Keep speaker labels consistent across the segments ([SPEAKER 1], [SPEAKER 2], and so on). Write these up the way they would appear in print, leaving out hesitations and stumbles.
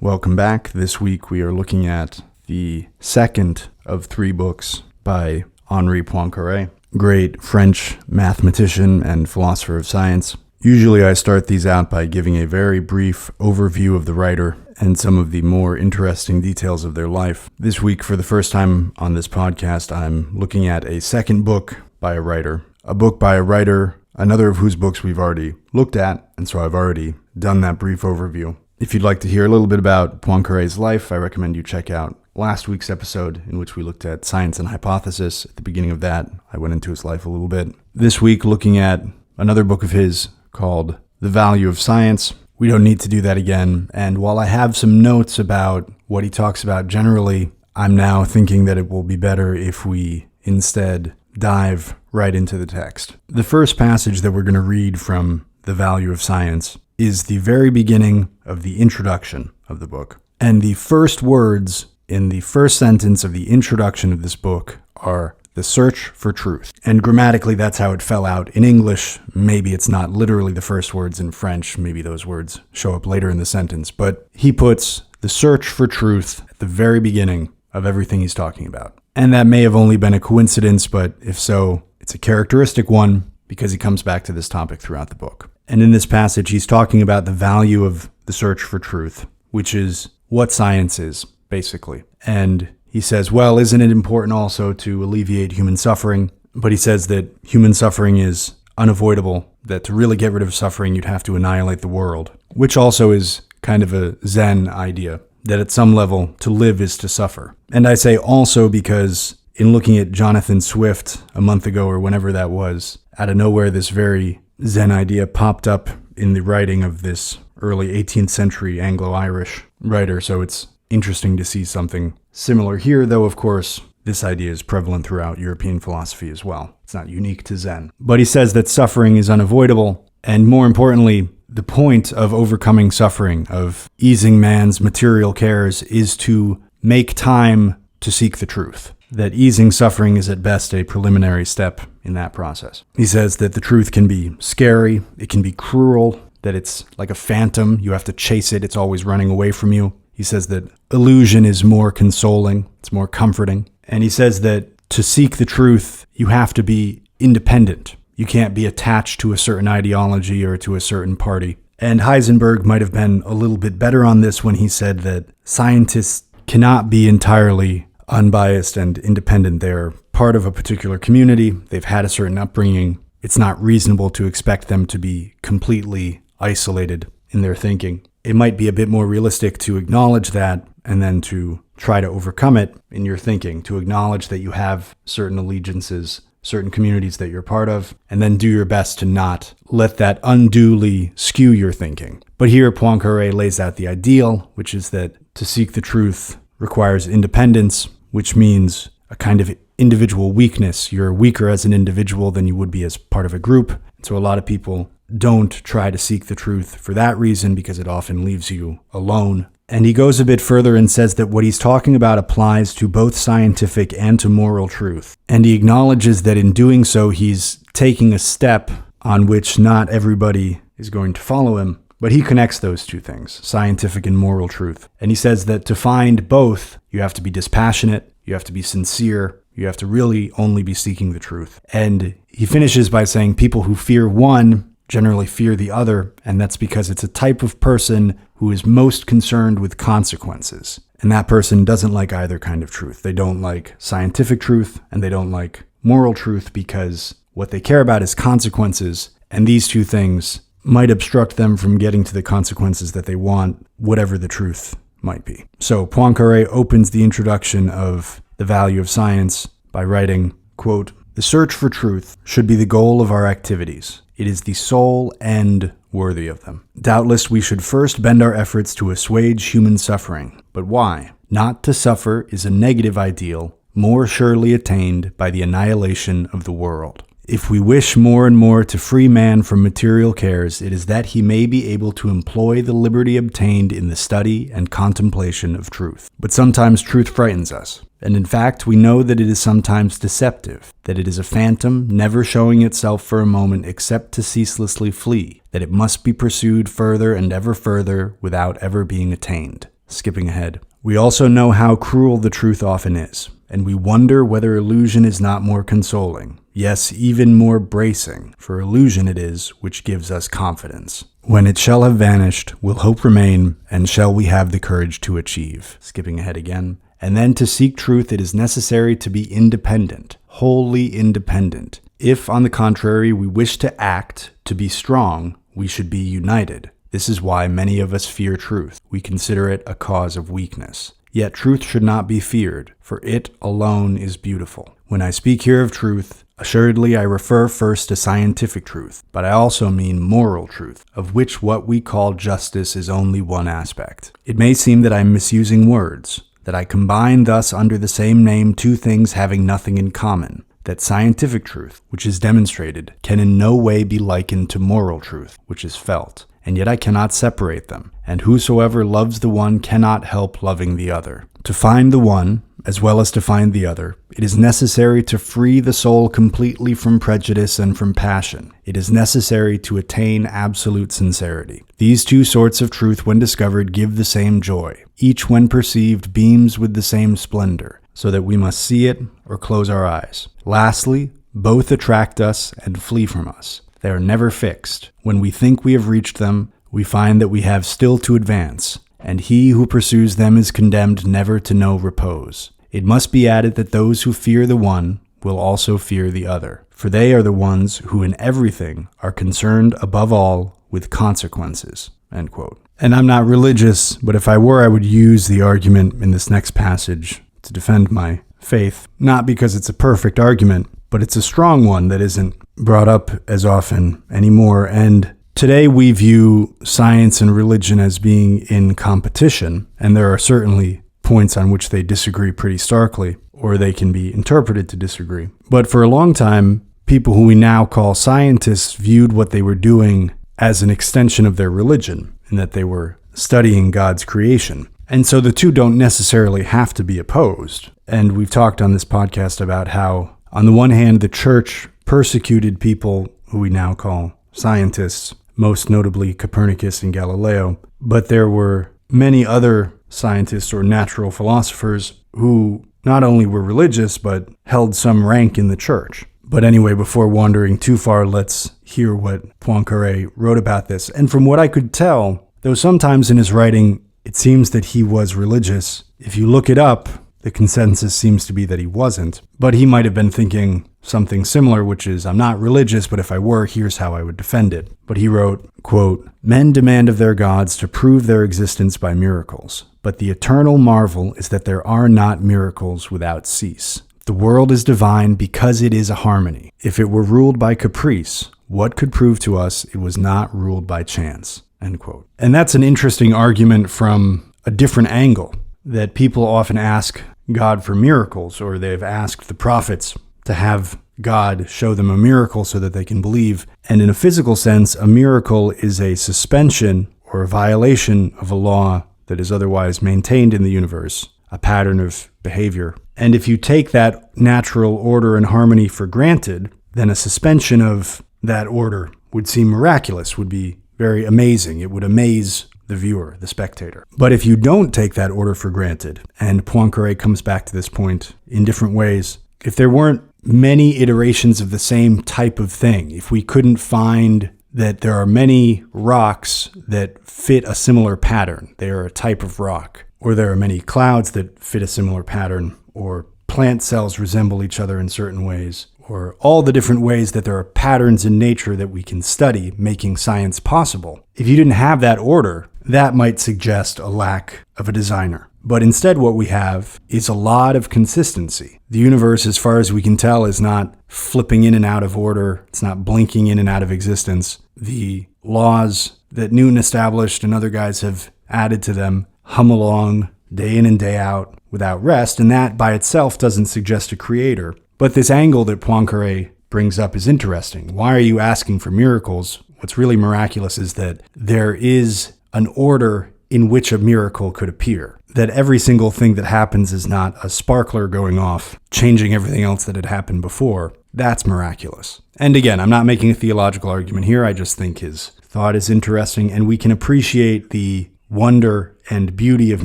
[SPEAKER 1] Welcome back. This week we are looking at the second of three books by Henri Poincare, great French mathematician and philosopher of science. Usually I start these out by giving a very brief overview of the writer and some of the more interesting details of their life. This week, for the first time on this podcast, I'm looking at a second book by a writer. A book by a writer, another of whose books we've already looked at, and so I've already done that brief overview. If you'd like to hear a little bit about Poincare's life, I recommend you check out last week's episode in which we looked at science and hypothesis. At the beginning of that, I went into his life a little bit. This week, looking at another book of his called The Value of Science. We don't need to do that again. And while I have some notes about what he talks about generally, I'm now thinking that it will be better if we instead dive right into the text. The first passage that we're going to read from The Value of Science is the very beginning of the introduction of the book. And the first words in the first sentence of the introduction of this book are the search for truth. And grammatically, that's how it fell out. In English, maybe it's not literally the first words. In French, maybe those words show up later in the sentence. But he puts the search for truth at the very beginning of everything he's talking about. And that may have only been a coincidence, but if so, it's a characteristic one because he comes back to this topic throughout the book. And in this passage, he's talking about the value of the search for truth, which is what science is, basically. And he says, well, isn't it important also to alleviate human suffering? But he says that human suffering is unavoidable, that to really get rid of suffering, you'd have to annihilate the world, which also is kind of a Zen idea, that at some level, to live is to suffer. And I say also because in looking at Jonathan Swift a month ago or whenever that was, out of nowhere, this very Zen idea popped up in the writing of this early 18th century Anglo-Irish writer, so it's interesting to see something similar here, though of course this idea is prevalent throughout European philosophy as well. It's not unique to Zen. But he says that suffering is unavoidable, and more importantly, the point of overcoming suffering, of easing man's material cares, is to make time to seek the truth. That easing suffering is at best a preliminary step in that process. He says that the truth can be scary, it can be cruel, that it's like a phantom, you have to chase it, it's always running away from you. He says that illusion is more consoling, it's more comforting. And he says that to seek the truth, you have to be independent. You can't be attached to a certain ideology or to a certain party. And Heisenberg might have been a little bit better on this when he said that scientists cannot be entirely unbiased and independent. They're part of a particular community. They've had a certain upbringing. It's not reasonable to expect them to be completely isolated in their thinking. It might be a bit more realistic to acknowledge that and then to try to overcome it in your thinking, to acknowledge that you have certain allegiances, certain communities that you're part of, and then do your best to not let that unduly skew your thinking. But here Poincare lays out the ideal, which is that to seek the truth requires independence, which means a kind of individual weakness. You're weaker as an individual than you would be as part of a group. So a lot of people don't try to seek the truth for that reason because it often leaves you alone. And he goes a bit further and says that what he's talking about applies to both scientific and to moral truth. And he acknowledges that in doing so, he's taking a step on which not everybody is going to follow him. But he connects those two things, scientific and moral truth. And he says that to find both, you have to be dispassionate, you have to be sincere, you have to really only be seeking the truth. And he finishes by saying people who fear one generally fear the other, and that's because it's a type of person who is most concerned with consequences. And that person doesn't like either kind of truth. They don't like scientific truth, and they don't like moral truth because what they care about is consequences, and these two things might obstruct them from getting to the consequences that they want, whatever the truth might be. So Poincare opens the introduction of The Value of Science by writing, quote, "The search for truth should be the goal of our activities. It is the sole end worthy of them. Doubtless we should first bend our efforts to assuage human suffering. But why? Not to suffer is a negative ideal, more surely attained by the annihilation of the world. If we wish more and more to free man from material cares, it is that he may be able to employ the liberty obtained in the study and contemplation of truth. But sometimes truth frightens us, and in fact we know that it is sometimes deceptive, that it is a phantom never showing itself for a moment except to ceaselessly flee, that it must be pursued further and ever further without ever being attained. Skipping ahead. We also know how cruel the truth often is, and we wonder whether illusion is not more consoling, yes, even more bracing, for illusion it is which gives us confidence. When it shall have vanished, will hope remain, and shall we have the courage to achieve? Skipping ahead again. And then to seek truth it is necessary to be independent, wholly independent. If, on the contrary, we wish to act, to be strong, we should be united. This is why many of us fear truth. We consider it a cause of weakness. Yet truth should not be feared, for it alone is beautiful. When I speak here of truth, assuredly I refer first to scientific truth, but I also mean moral truth, of which what we call justice is only one aspect. It may seem that I am misusing words, that I combine thus under the same name two things having nothing in common, that scientific truth, which is demonstrated, can in no way be likened to moral truth, which is felt. And yet I cannot separate them, and whosoever loves the one cannot help loving the other. To find the one, as well as to find the other, it is necessary to free the soul completely from prejudice and from passion. It is necessary to attain absolute sincerity. These two sorts of truth, when discovered, give the same joy. Each, when perceived, beams with the same splendor, so that we must see it or close our eyes. Lastly, both attract us and flee from us. They are never fixed. When we think we have reached them, we find that we have still to advance, and he who pursues them is condemned never to know repose. It must be added that those who fear the one will also fear the other, for they are the ones who in everything are concerned above all with consequences." End quote. And I'm not religious, but if I were, I would use the argument in this next passage to defend my faith, not because it's a perfect argument, but it's a strong one that isn't brought up as often anymore. And today we view science and religion as being in competition, and there are certainly points on which they disagree pretty starkly, or they can be interpreted to disagree. But for a long time, people who we now call scientists viewed what they were doing as an extension of their religion, in that they were studying God's creation. And so the two don't necessarily have to be opposed. And we've talked on this podcast about how, on the one hand, the church persecuted people who we now call scientists, most notably Copernicus and Galileo, but there were many other scientists or natural philosophers who not only were religious, but held some rank in the church. But anyway, before wandering too far, let's hear what Poincare wrote about this. And from what I could tell, though sometimes in his writing it seems that he was religious, if you look it up, the consensus seems to be that he wasn't. But he might have been thinking something similar, which is, I'm not religious, but if I were, here's how I would defend it. But he wrote, quote, "Men demand of their gods to prove their existence by miracles. But the eternal marvel is that there are not miracles without cease. The world is divine because it is a harmony. If it were ruled by caprice, what could prove to us it was not ruled by chance?" End quote. And that's an interesting argument from a different angle, that people often ask God for miracles, or they've asked the prophets to have God show them a miracle so that they can believe. And in a physical sense, a miracle is a suspension or a violation of a law that is otherwise maintained in the universe, a pattern of behavior. And if you take that natural order and harmony for granted, then a suspension of that order would seem miraculous, would be very amazing. It would amaze the viewer, the spectator. But if you don't take that order for granted, and Poincare comes back to this point in different ways, if there weren't many iterations of the same type of thing, if we couldn't find that there are many rocks that fit a similar pattern, they are a type of rock, or there are many clouds that fit a similar pattern, or plant cells resemble each other in certain ways, or all the different ways that there are patterns in nature that we can study, making science possible. If you didn't have that order, that might suggest a lack of a designer. But instead what we have is a lot of consistency. The universe, as far as we can tell, is not flipping in and out of order. It's not blinking in and out of existence. The laws that Newton established and other guys have added to them hum along day in and day out without rest, and that by itself doesn't suggest a creator. But this angle that Poincare brings up is interesting. Why are you asking for miracles? What's really miraculous is that there is an order in which a miracle could appear. That every single thing that happens is not a sparkler going off, changing everything else that had happened before. That's miraculous. And again, I'm not making a theological argument here. I just think his thought is interesting, and we can appreciate the wonder and beauty of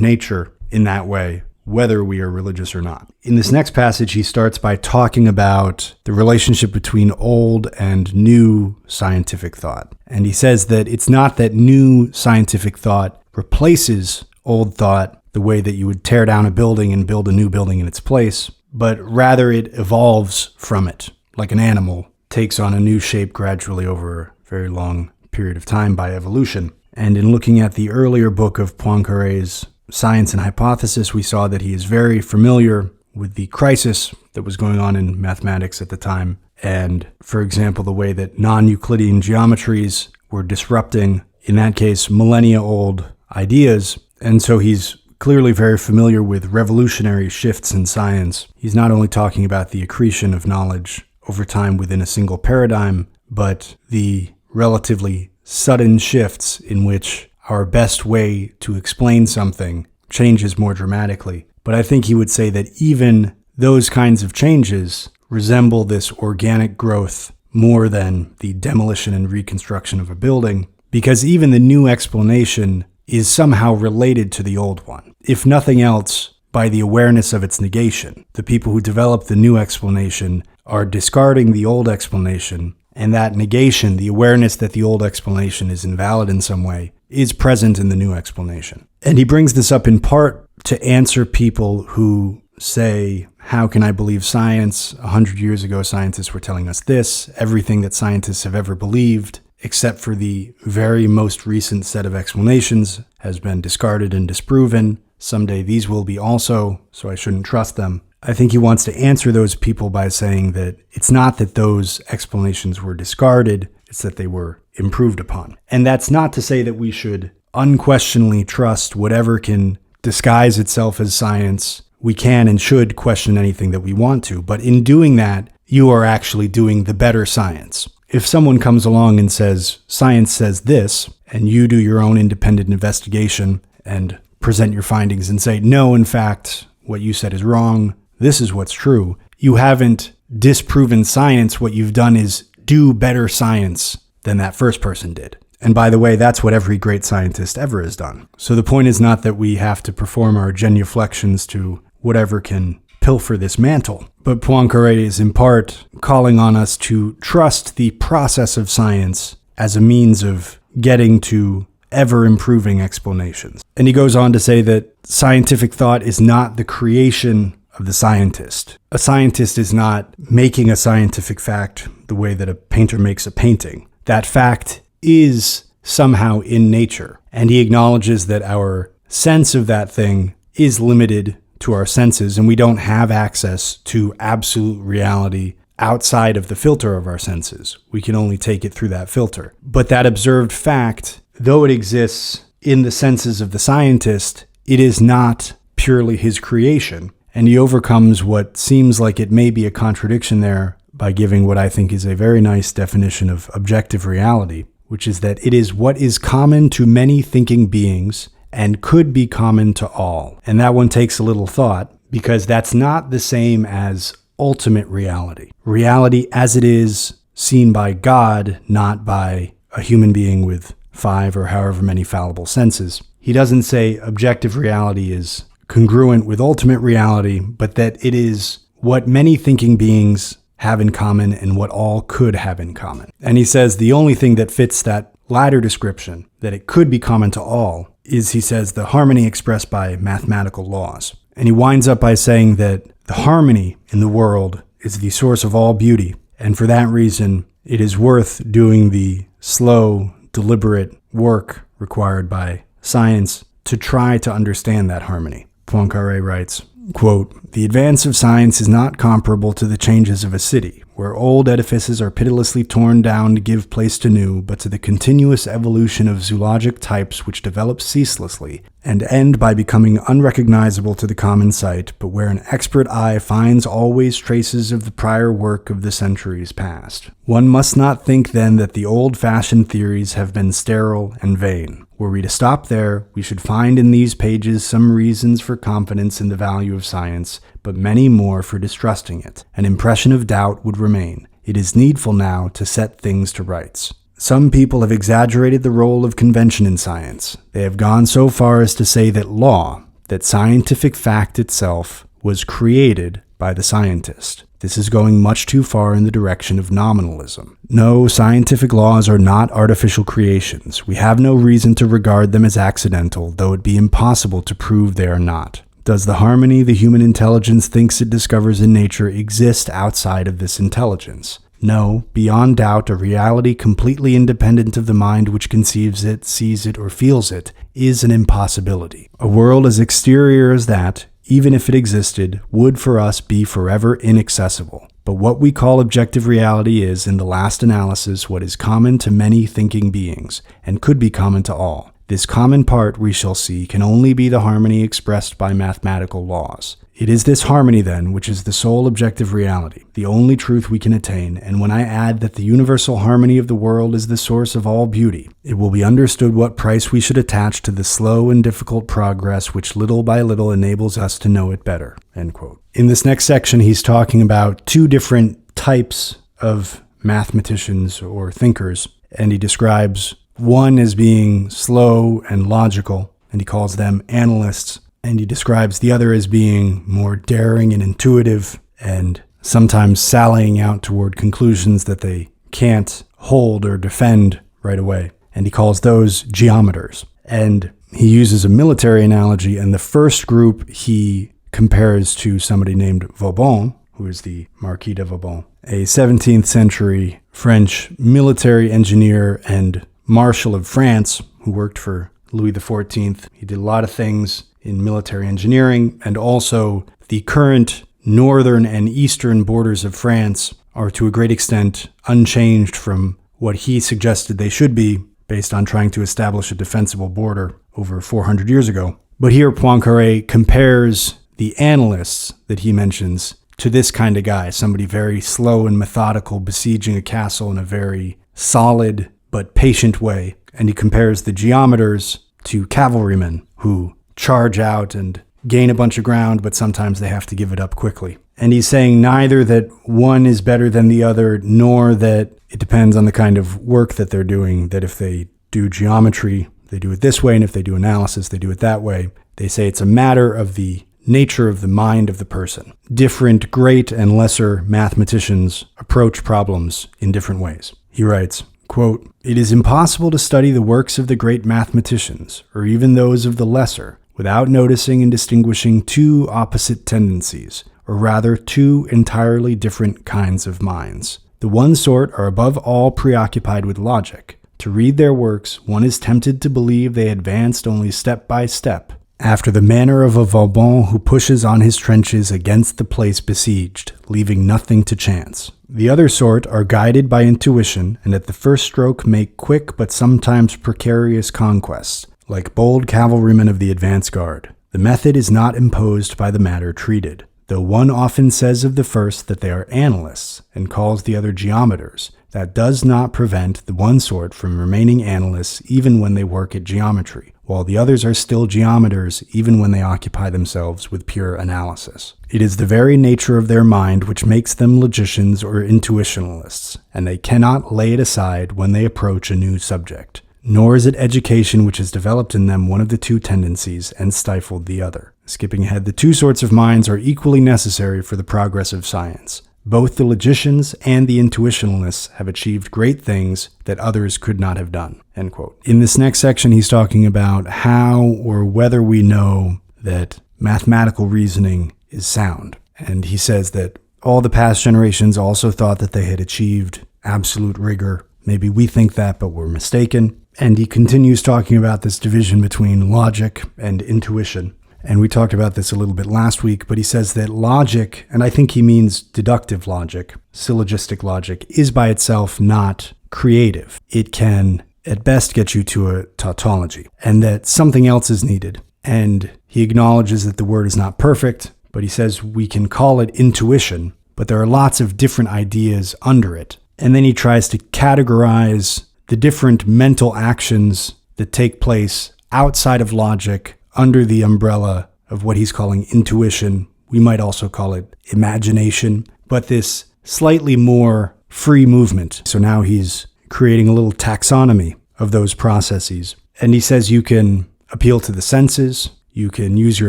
[SPEAKER 1] nature in that way, whether we are religious or not. In this next passage, he starts by talking about the relationship between old and new scientific thought. And he says that it's not that new scientific thought replaces old thought the way that you would tear down a building and build a new building in its place, but rather it evolves from it, like an animal takes on a new shape gradually over a very long period of time by evolution. And in looking at the earlier book of Poincare's Science and Hypothesis, we saw that he is very familiar with the crisis that was going on in mathematics at the time. And, for example, the way that non-Euclidean geometries were disrupting, in that case, millennia-old ideas. And so he's clearly very familiar with revolutionary shifts in science. He's not only talking about the accretion of knowledge over time within a single paradigm, but the relatively sudden shifts in which our best way to explain something changes more dramatically. But I think he would say that even those kinds of changes resemble this organic growth more than the demolition and reconstruction of a building, because even the new explanation is somehow related to the old one, if nothing else, by the awareness of its negation. The people who develop the new explanation are discarding the old explanation, and that negation, the awareness that the old explanation is invalid in some way, is present in the new explanation. And he brings this up in part to answer people who say, how can I believe science? 100 years ago, scientists were telling us this. Everything that scientists have ever believed, except for the very most recent set of explanations, has been discarded and disproven. Someday these will be also, so I shouldn't trust them. I think he wants to answer those people by saying that it's not that those explanations were discarded, it's that they were improved upon. And that's not to say that we should unquestionably trust whatever can disguise itself as science. We can and should question anything that we want to, but in doing that, you are actually doing the better science. If someone comes along and says, science says this, and you do your own independent investigation and present your findings and say, no, in fact, what you said is wrong, this is what's true, you haven't disproven science. What you've done is do better science than that first person did. And by the way, that's what every great scientist ever has done. So the point is not that we have to perform our genuflections to whatever can pilfer this mantle, but Poincare is in part calling on us to trust the process of science as a means of getting to ever-improving explanations. And he goes on to say that scientific thought is not the creation of the scientist. A scientist is not making a scientific fact the way that a painter makes a painting. That fact is somehow in nature, and he acknowledges that our sense of that thing is limited to our senses, and we don't have access to absolute reality outside of the filter of our senses. We can only take it through that filter. But that observed fact, though it exists in the senses of the scientist, it is not purely his creation. And he overcomes what seems like it may be a contradiction there by giving what I think is a very nice definition of objective reality, which is that it is what is common to many thinking beings and could be common to all. And that one takes a little thought, because that's not the same as ultimate reality. Reality as it is seen by God, not by a human being with 5 or however many fallible senses. He doesn't say objective reality is congruent with ultimate reality, but that it is what many thinking beings have in common and what all could have in common. And he says the only thing that fits that latter description, that it could be common to all, is, he says, the harmony expressed by mathematical laws. And he winds up by saying that the harmony in the world is the source of all beauty, and for that reason, it is worth doing the slow, deliberate work required by science to try to understand that harmony. Poincare writes, quote, "The advance of science is not comparable to the changes of a city, where old edifices are pitilessly torn down to give place to new, but to the continuous evolution of zoologic types which develop ceaselessly, and end by becoming unrecognizable to the common sight, but where an expert eye finds always traces of the prior work of the centuries past. One must not think then that the old-fashioned theories have been sterile and vain. Were we to stop there, we should find in these pages some reasons for confidence in the value of science, but many more for distrusting it. An impression of doubt would remain. It is needful now to set things to rights." Some people have exaggerated the role of convention in science. They have gone so far as to say that law, that scientific fact itself, was created by the scientist. This is going much too far in the direction of nominalism. No, scientific laws are not artificial creations. We have no reason to regard them as accidental, though it be impossible to prove they are not. Does the harmony the human intelligence thinks it discovers in nature exist outside of this intelligence? No, beyond doubt, a reality completely independent of the mind which conceives it, sees it, or feels it, is an impossibility. A world as exterior as that, even if it existed, would for us be forever inaccessible. But what we call objective reality is, in the last analysis, what is common to many thinking beings, and could be common to all. This common part, we shall see, can only be the harmony expressed by mathematical laws. It is this harmony, then, which is the sole objective reality, the only truth we can attain, and when I add that the universal harmony of the world is the source of all beauty, it will be understood what price we should attach to the slow and difficult progress which little by little enables us to know it better." End quote. In this next section, he's talking about two different types of mathematicians or thinkers, and he describes one as being slow and logical, and he calls them analysts. And he describes the other as being more daring and intuitive, and sometimes sallying out toward conclusions that they can't hold or defend right away. And he calls those geometers. And he uses a military analogy, and the first group he compares to somebody named Vauban, who is the Marquis de Vauban, a 17th century French military engineer and Marshal of France who worked for Louis XIV. He did a lot of things in military engineering, and also the current northern and eastern borders of France are to a great extent unchanged from what he suggested they should be based on trying to establish a defensible border over 400 years ago. But here Poincare compares the analysts that he mentions to this kind of guy, somebody very slow and methodical, besieging a castle in a very solid but patient way. And he compares the geometers to cavalrymen who charge out and gain a bunch of ground, but sometimes they have to give it up quickly. And he's saying neither that one is better than the other, nor that it depends on the kind of work that they're doing, that if they do geometry, they do it this way, and if they do analysis, they do it that way. They say it's a matter of the nature of the mind of the person. Different great and lesser mathematicians approach problems in different ways. He writes, quote, "It is impossible to study the works of the great mathematicians, or even those of the lesser, without noticing and distinguishing two opposite tendencies, or rather two entirely different kinds of minds. The one sort are above all preoccupied with logic. To read their works, one is tempted to believe they advanced only step by step, after the manner of a Vauban who pushes on his trenches against the place besieged, leaving nothing to chance. The other sort are guided by intuition, and at the first stroke make quick but sometimes precarious conquests, like bold cavalrymen of the advance guard. The method is not imposed by the matter treated, though one often says of the first that they are analysts, and calls the other geometers. That does not prevent the one sort from remaining analysts even when they work at geometry, while the others are still geometers even when they occupy themselves with pure analysis. It is the very nature of their mind which makes them logicians or intuitionalists, and they cannot lay it aside when they approach a new subject. Nor is it education which has developed in them one of the two tendencies and stifled the other. Skipping ahead, the two sorts of minds are equally necessary for the progress of science. Both the logicians and the intuitionalists have achieved great things that others could not have done." End quote. In this next section, he's talking about how or whether we know that mathematical reasoning is sound. And he says that all the past generations also thought that they had achieved absolute rigor. Maybe we think that, but we're mistaken. And he continues talking about this division between logic and intuition. And we talked about this a little bit last week, but he says that logic, and I think he means deductive logic, syllogistic logic, is by itself not creative. It can, at best, get you to a tautology, and that something else is needed. And he acknowledges that the word is not perfect, but he says we can call it intuition, but there are lots of different ideas under it. And then he tries to categorize the different mental actions that take place outside of logic under the umbrella of what he's calling intuition. We might also call it imagination, but this slightly more free movement. So now he's creating a little taxonomy of those processes. And he says you can appeal to the senses, you can use your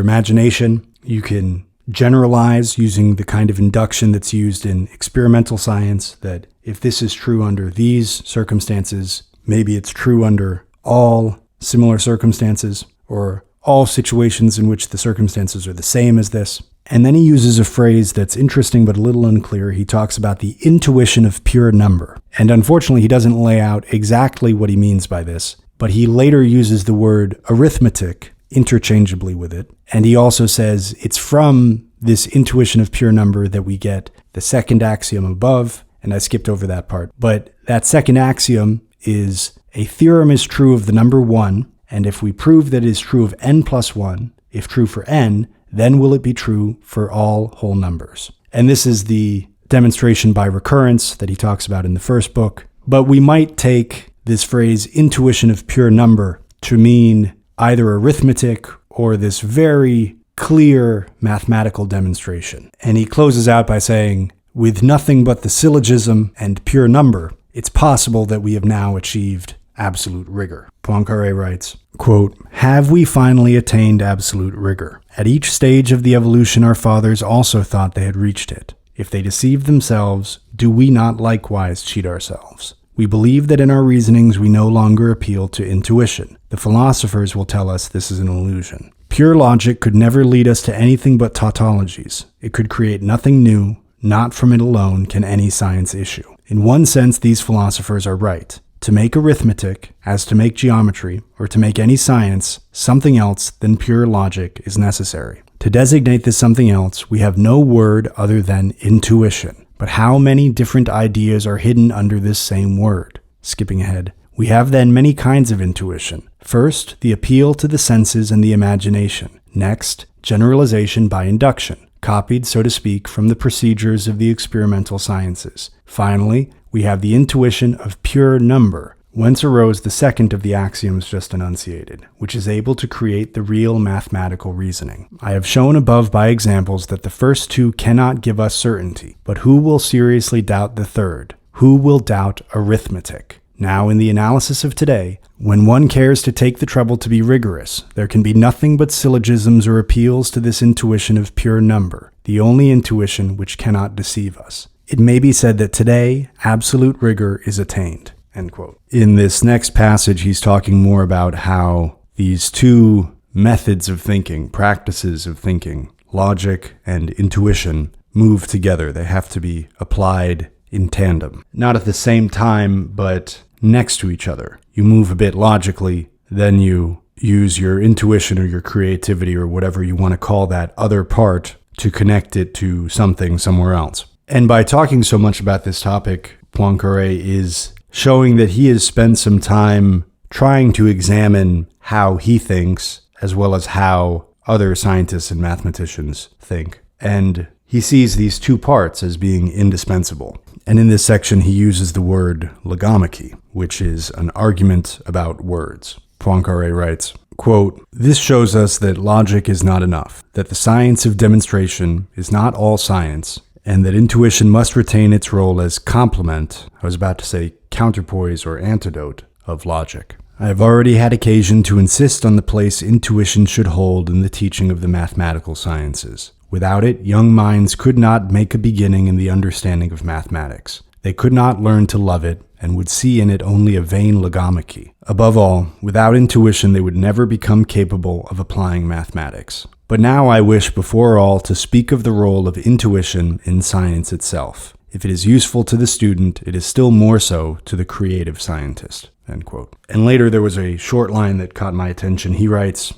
[SPEAKER 1] imagination, you can generalize using the kind of induction that's used in experimental science, that if this is true under these circumstances, maybe it's true under all similar circumstances or all situations in which the circumstances are the same as this. And then he uses a phrase that's interesting but a little unclear. He talks about the intuition of pure number. And unfortunately, he doesn't lay out exactly what he means by this, but he later uses the word arithmetic interchangeably with it. And he also says it's from this intuition of pure number that we get the second axiom above, and I skipped over that part. But that second axiom is a theorem is true of the number 1, and if we prove that it is true of n plus 1, if true for n, then will it be true for all whole numbers. And this is the demonstration by recurrence that he talks about in the first book. But we might take this phrase intuition of pure number to mean either arithmetic or this very clear mathematical demonstration. And he closes out by saying, with nothing but the syllogism and pure number, it's possible that we have now achieved absolute rigor. Poincare writes, quote, have we finally attained absolute rigor? At each stage of the evolution, our fathers also thought they had reached it. If they deceived themselves, do we not likewise cheat ourselves? We believe that in our reasonings we no longer appeal to intuition. The philosophers will tell us this is an illusion. Pure logic could never lead us to anything but tautologies. It could create nothing new. Not from it alone can any science issue. In one sense, these philosophers are right. To make arithmetic, as to make geometry, or to make any science, something else than pure logic is necessary. To designate this something else, we have no word other than intuition. But how many different ideas are hidden under this same word? Skipping ahead, we have then many kinds of intuition. First, the appeal to the senses and the imagination. Next, generalization by induction, copied, so to speak, from the procedures of the experimental sciences. Finally, we have the intuition of pure number, whence arose the second of the axioms just enunciated, which is able to create the real mathematical reasoning. I have shown above by examples that the first two cannot give us certainty, but who will seriously doubt the third? Who will doubt arithmetic? Now, in the analysis of today, when one cares to take the trouble to be rigorous, there can be nothing but syllogisms or appeals to this intuition of pure number, the only intuition which cannot deceive us. It may be said that today, absolute rigor is attained. End quote. In this next passage, he's talking more about how these two methods of thinking, practices of thinking, logic and intuition, move together. They have to be applied in tandem. Not at the same time, but next to each other. You move a bit logically, then you use your intuition or your creativity or whatever you want to call that other part to connect it to something somewhere else. And by talking so much about this topic, Poincare is showing that he has spent some time trying to examine how he thinks, as well as how other scientists and mathematicians think. And he sees these two parts as being indispensable. And in this section, he uses the word logomachy, which is an argument about words. Poincare writes, quote, this shows us that logic is not enough, that the science of demonstration is not all science, and that intuition must retain its role as complement, I was about to say counterpoise or antidote, of logic. I have already had occasion to insist on the place intuition should hold in the teaching of the mathematical sciences. Without it, young minds could not make a beginning in the understanding of mathematics. They could not learn to love it, and would see in it only a vain logomachy. Above all, without intuition they would never become capable of applying mathematics. But now I wish before all to speak of the role of intuition in science itself. If it is useful to the student, it is still more so to the creative scientist. End quote. And later there was a short line that caught my attention. He writes,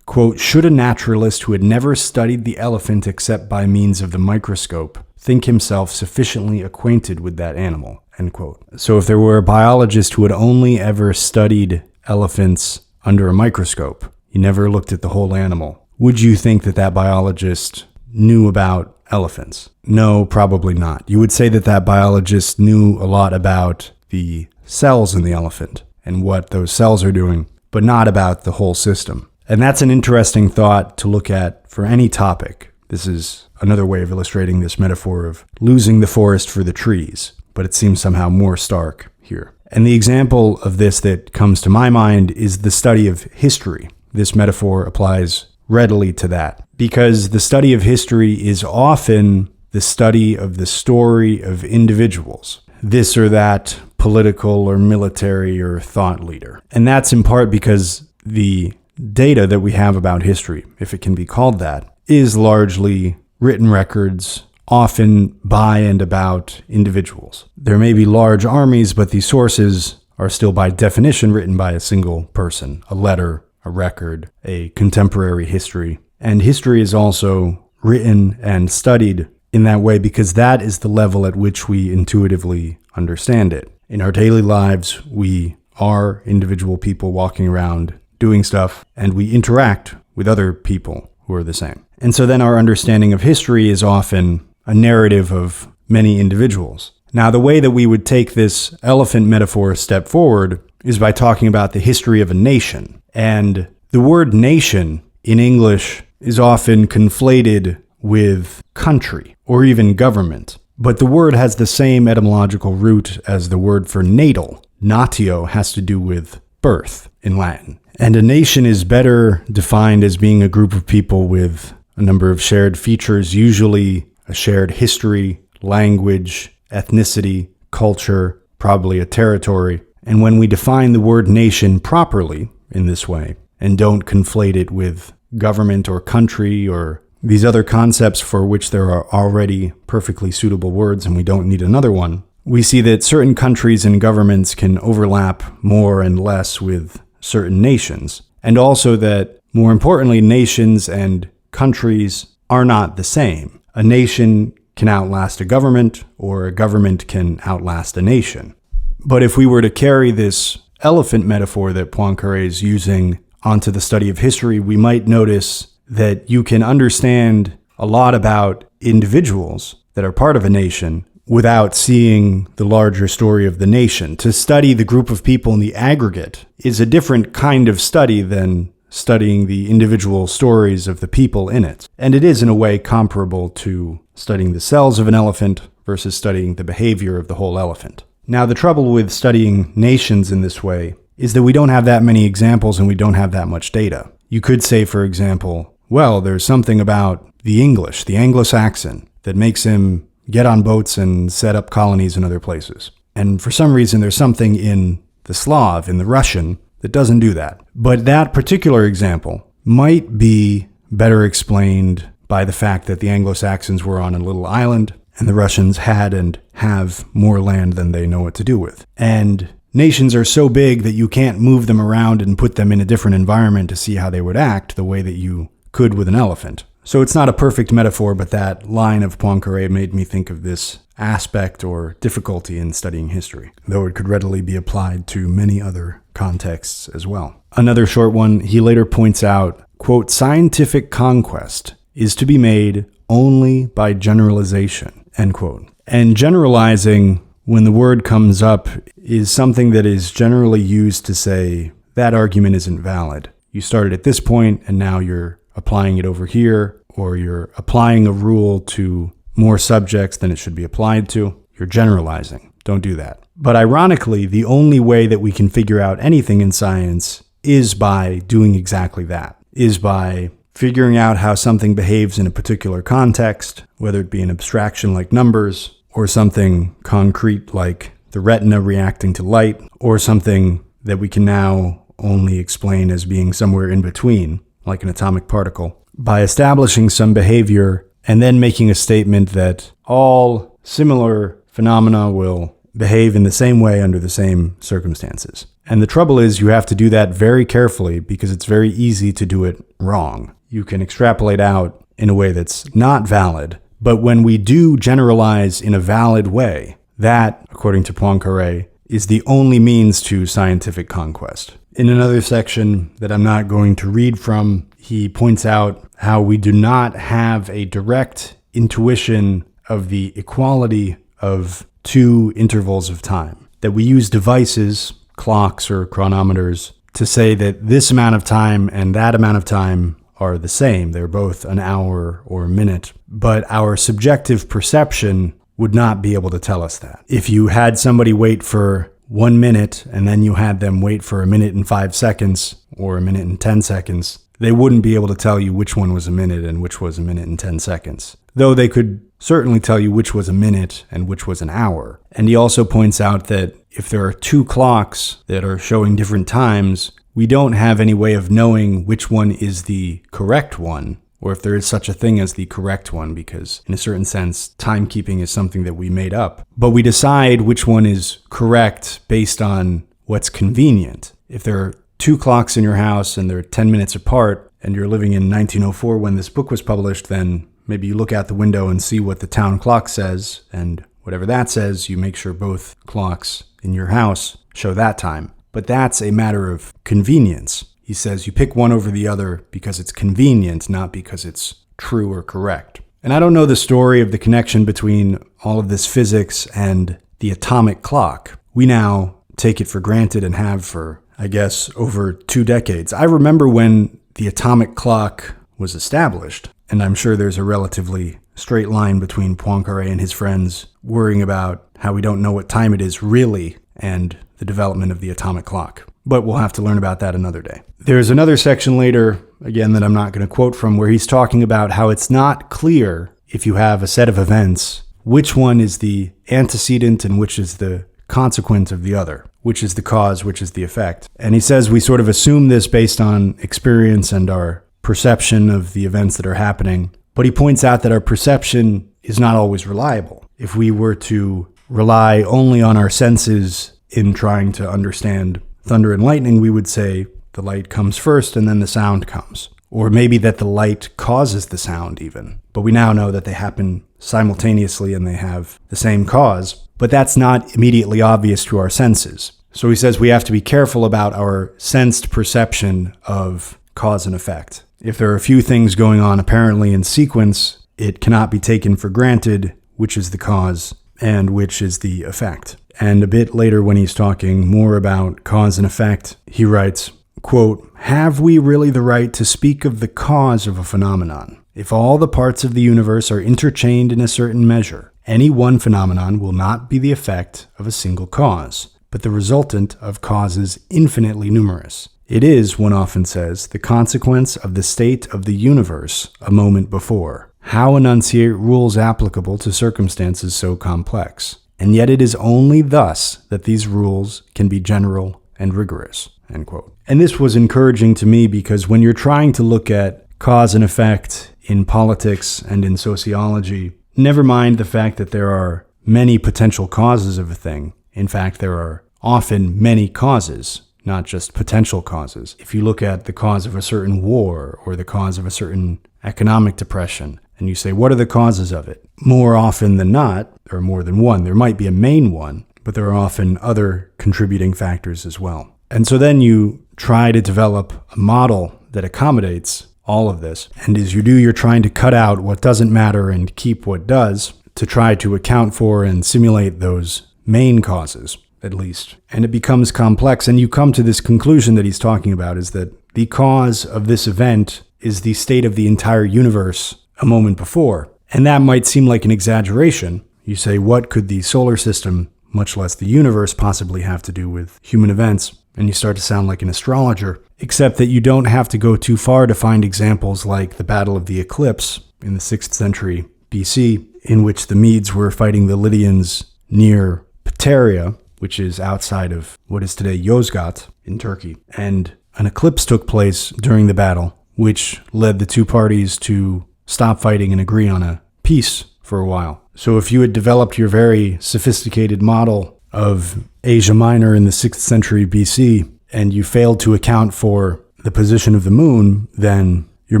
[SPEAKER 1] quote, should a naturalist who had never studied the elephant except by means of the microscope think himself sufficiently acquainted with that animal? End quote. So if there were a biologist who had only ever studied elephants under a microscope, he never looked at the whole animal, would you think that that biologist knew about elephants? No, probably not. You would say that that biologist knew a lot about the cells in the elephant and what those cells are doing, but not about the whole system. And that's an interesting thought to look at for any topic. This is another way of illustrating this metaphor of losing the forest for the trees, but it seems somehow more stark here. And the example of this that comes to my mind is the study of history. This metaphor applies readily to that, because the study of history is often the study of the story of individuals, this or that political or military or thought leader. And that's in part because the data that we have about history, if it can be called that, is largely written records, often by and about individuals. There may be large armies, but the sources are still by definition written by a single person, a letter, a record, a contemporary history. And history is also written and studied in that way because that is the level at which we intuitively understand it. In our daily lives, we are individual people walking around doing stuff, and we interact with other people who are the same. And so then our understanding of history is often a narrative of many individuals. Now, the way that we would take this elephant metaphor a step forward is by talking about the history of a nation. And the word nation in English is often conflated with country or even government. But the word has the same etymological root as the word for natal. Natio has to do with birth in Latin. And a nation is better defined as being a group of people with a number of shared features, usually a shared history, language, ethnicity, culture, probably a territory. And when we define the word nation properly in this way, and don't conflate it with government or country or these other concepts for which there are already perfectly suitable words and we don't need another one, we see that certain countries and governments can overlap more and less with certain nations. And also that, more importantly, nations and countries are not the same. A nation can outlast a government, or a government can outlast a nation. But if we were to carry this elephant metaphor that Poincare is using onto the study of history, we might notice that you can understand a lot about individuals that are part of a nation without seeing the larger story of the nation. To study the group of people in the aggregate is a different kind of study than studying the individual stories of the people in it. And it is in a way comparable to studying the cells of an elephant versus studying the behavior of the whole elephant. Now, the trouble with studying nations in this way is that we don't have that many examples and we don't have that much data. You could say, for example, well, there's something about the English, the Anglo-Saxon, that makes him get on boats and set up colonies in other places. And for some reason, there's something in the Slav, in the Russian, that doesn't do that. But that particular example might be better explained by the fact that the Anglo-Saxons were on a little island and the Russians had and have more land than they know what to do with. And nations are so big that you can't move them around and put them in a different environment to see how they would act the way that you could with an elephant. So it's not a perfect metaphor, but that line of Poincare made me think of this aspect or difficulty in studying history, though it could readily be applied to many other contexts as well. Another short one, he later points out, quote, "Scientific conquest is to be made only by generalization," end quote. And generalizing, when the word comes up, is something that is generally used to say that argument isn't valid. You started at this point and now you're applying it over here, or you're applying a rule to more subjects than it should be applied to. You're generalizing. Don't do that. But ironically, the only way that we can figure out anything in science is by doing exactly that, is by figuring out how something behaves in a particular context, whether it be an abstraction like numbers, or something concrete like the retina reacting to light, or something that we can now only explain as being somewhere in between, like an atomic particle, by establishing some behavior and then making a statement that all similar phenomena will behave in the same way under the same circumstances. And the trouble is you have to do that very carefully because it's very easy to do it wrong. You can extrapolate out in a way that's not valid, but when we do generalize in a valid way, that, according to Poincare, is the only means to scientific conquest. In another section that I'm not going to read from, he points out how we do not have a direct intuition of the equality of two intervals of time, that we use devices, clocks or chronometers, to say that this amount of time and that amount of time are the same. They're both an hour or a minute, but our subjective perception would not be able to tell us that. If you had somebody wait for 1 minute and then you had them wait for 1 minute and 5 seconds or 1 minute and 10 seconds, they wouldn't be able to tell you which one was a minute and which was 1 minute and 10 seconds. Though they could certainly tell you which was a minute and which was an hour. And he also points out that if there are two clocks that are showing different times, we don't have any way of knowing which one is the correct one, or if there is such a thing as the correct one, because in a certain sense, timekeeping is something that we made up. But we decide which one is correct based on what's convenient. If there are two clocks in your house and they're 10 minutes apart, and you're living in 1904 when this book was published, then maybe you look out the window and see what the town clock says, and whatever that says, you make sure both clocks in your house show that time. But that's a matter of convenience. He says you pick one over the other because it's convenient, not because it's true or correct. And I don't know the story of the connection between all of this physics and the atomic clock. We now take it for granted and have for, I guess, over 2 decades. I remember when the atomic clock was established, and I'm sure there's a relatively straight line between Poincare and his friends worrying about how we don't know what time it is really and the development of the atomic clock. But we'll have to learn about that another day. There's another section later, again, that I'm not going to quote from, where he's talking about how it's not clear if you have a set of events, which one is the antecedent and which is the consequent of the other, which is the cause, which is the effect. And he says we sort of assume this based on experience and our perception of the events that are happening. But he points out that our perception is not always reliable. If we were to rely only on our senses in trying to understand thunder and lightning, we would say the light comes first and then the sound comes. Or maybe that the light causes the sound even. But we now know that they happen simultaneously and they have the same cause. But that's not immediately obvious to our senses. So he says we have to be careful about our sensed perception of cause and effect. If there are a few things going on apparently in sequence, it cannot be taken for granted which is the cause and which is the effect. And a bit later when he's talking more about cause and effect, he writes, quote, "Have we really the right to speak of the cause of a phenomenon? If all the parts of the universe are interchained in a certain measure, any one phenomenon will not be the effect of a single cause, but the resultant of causes infinitely numerous. It is, one often says, the consequence of the state of the universe a moment before. How enunciate rules applicable to circumstances so complex? And yet it is only thus that these rules can be general and rigorous." End quote. And this was encouraging to me because when you're trying to look at cause and effect in politics and in sociology, never mind the fact that there are many potential causes of a thing. In fact, there are often many causes, not just potential causes. If you look at the cause of a certain war or the cause of a certain economic depression, and you say, what are the causes of it? More often than not, there are more than one. There might be a main one, but there are often other contributing factors as well. And so then you try to develop a model that accommodates all of this. And as you do, you're trying to cut out what doesn't matter and keep what does to try to account for and simulate those main causes, at least. And it becomes complex. And you come to this conclusion that he's talking about is that the cause of this event is the state of the entire universe a moment before. And that might seem like an exaggeration. You say, what could the solar system, much less the universe, possibly have to do with human events? And you start to sound like an astrologer, except that you don't have to go too far to find examples like the Battle of the Eclipse in the 6th century BC, in which the Medes were fighting the Lydians near Pteria, which is outside of what is today Yozgat in Turkey. And an eclipse took place during the battle, which led the two parties to stop fighting and agree on a peace for a while. So if you had developed your very sophisticated model of Asia Minor in the 6th century BC, and you failed to account for the position of the moon, then your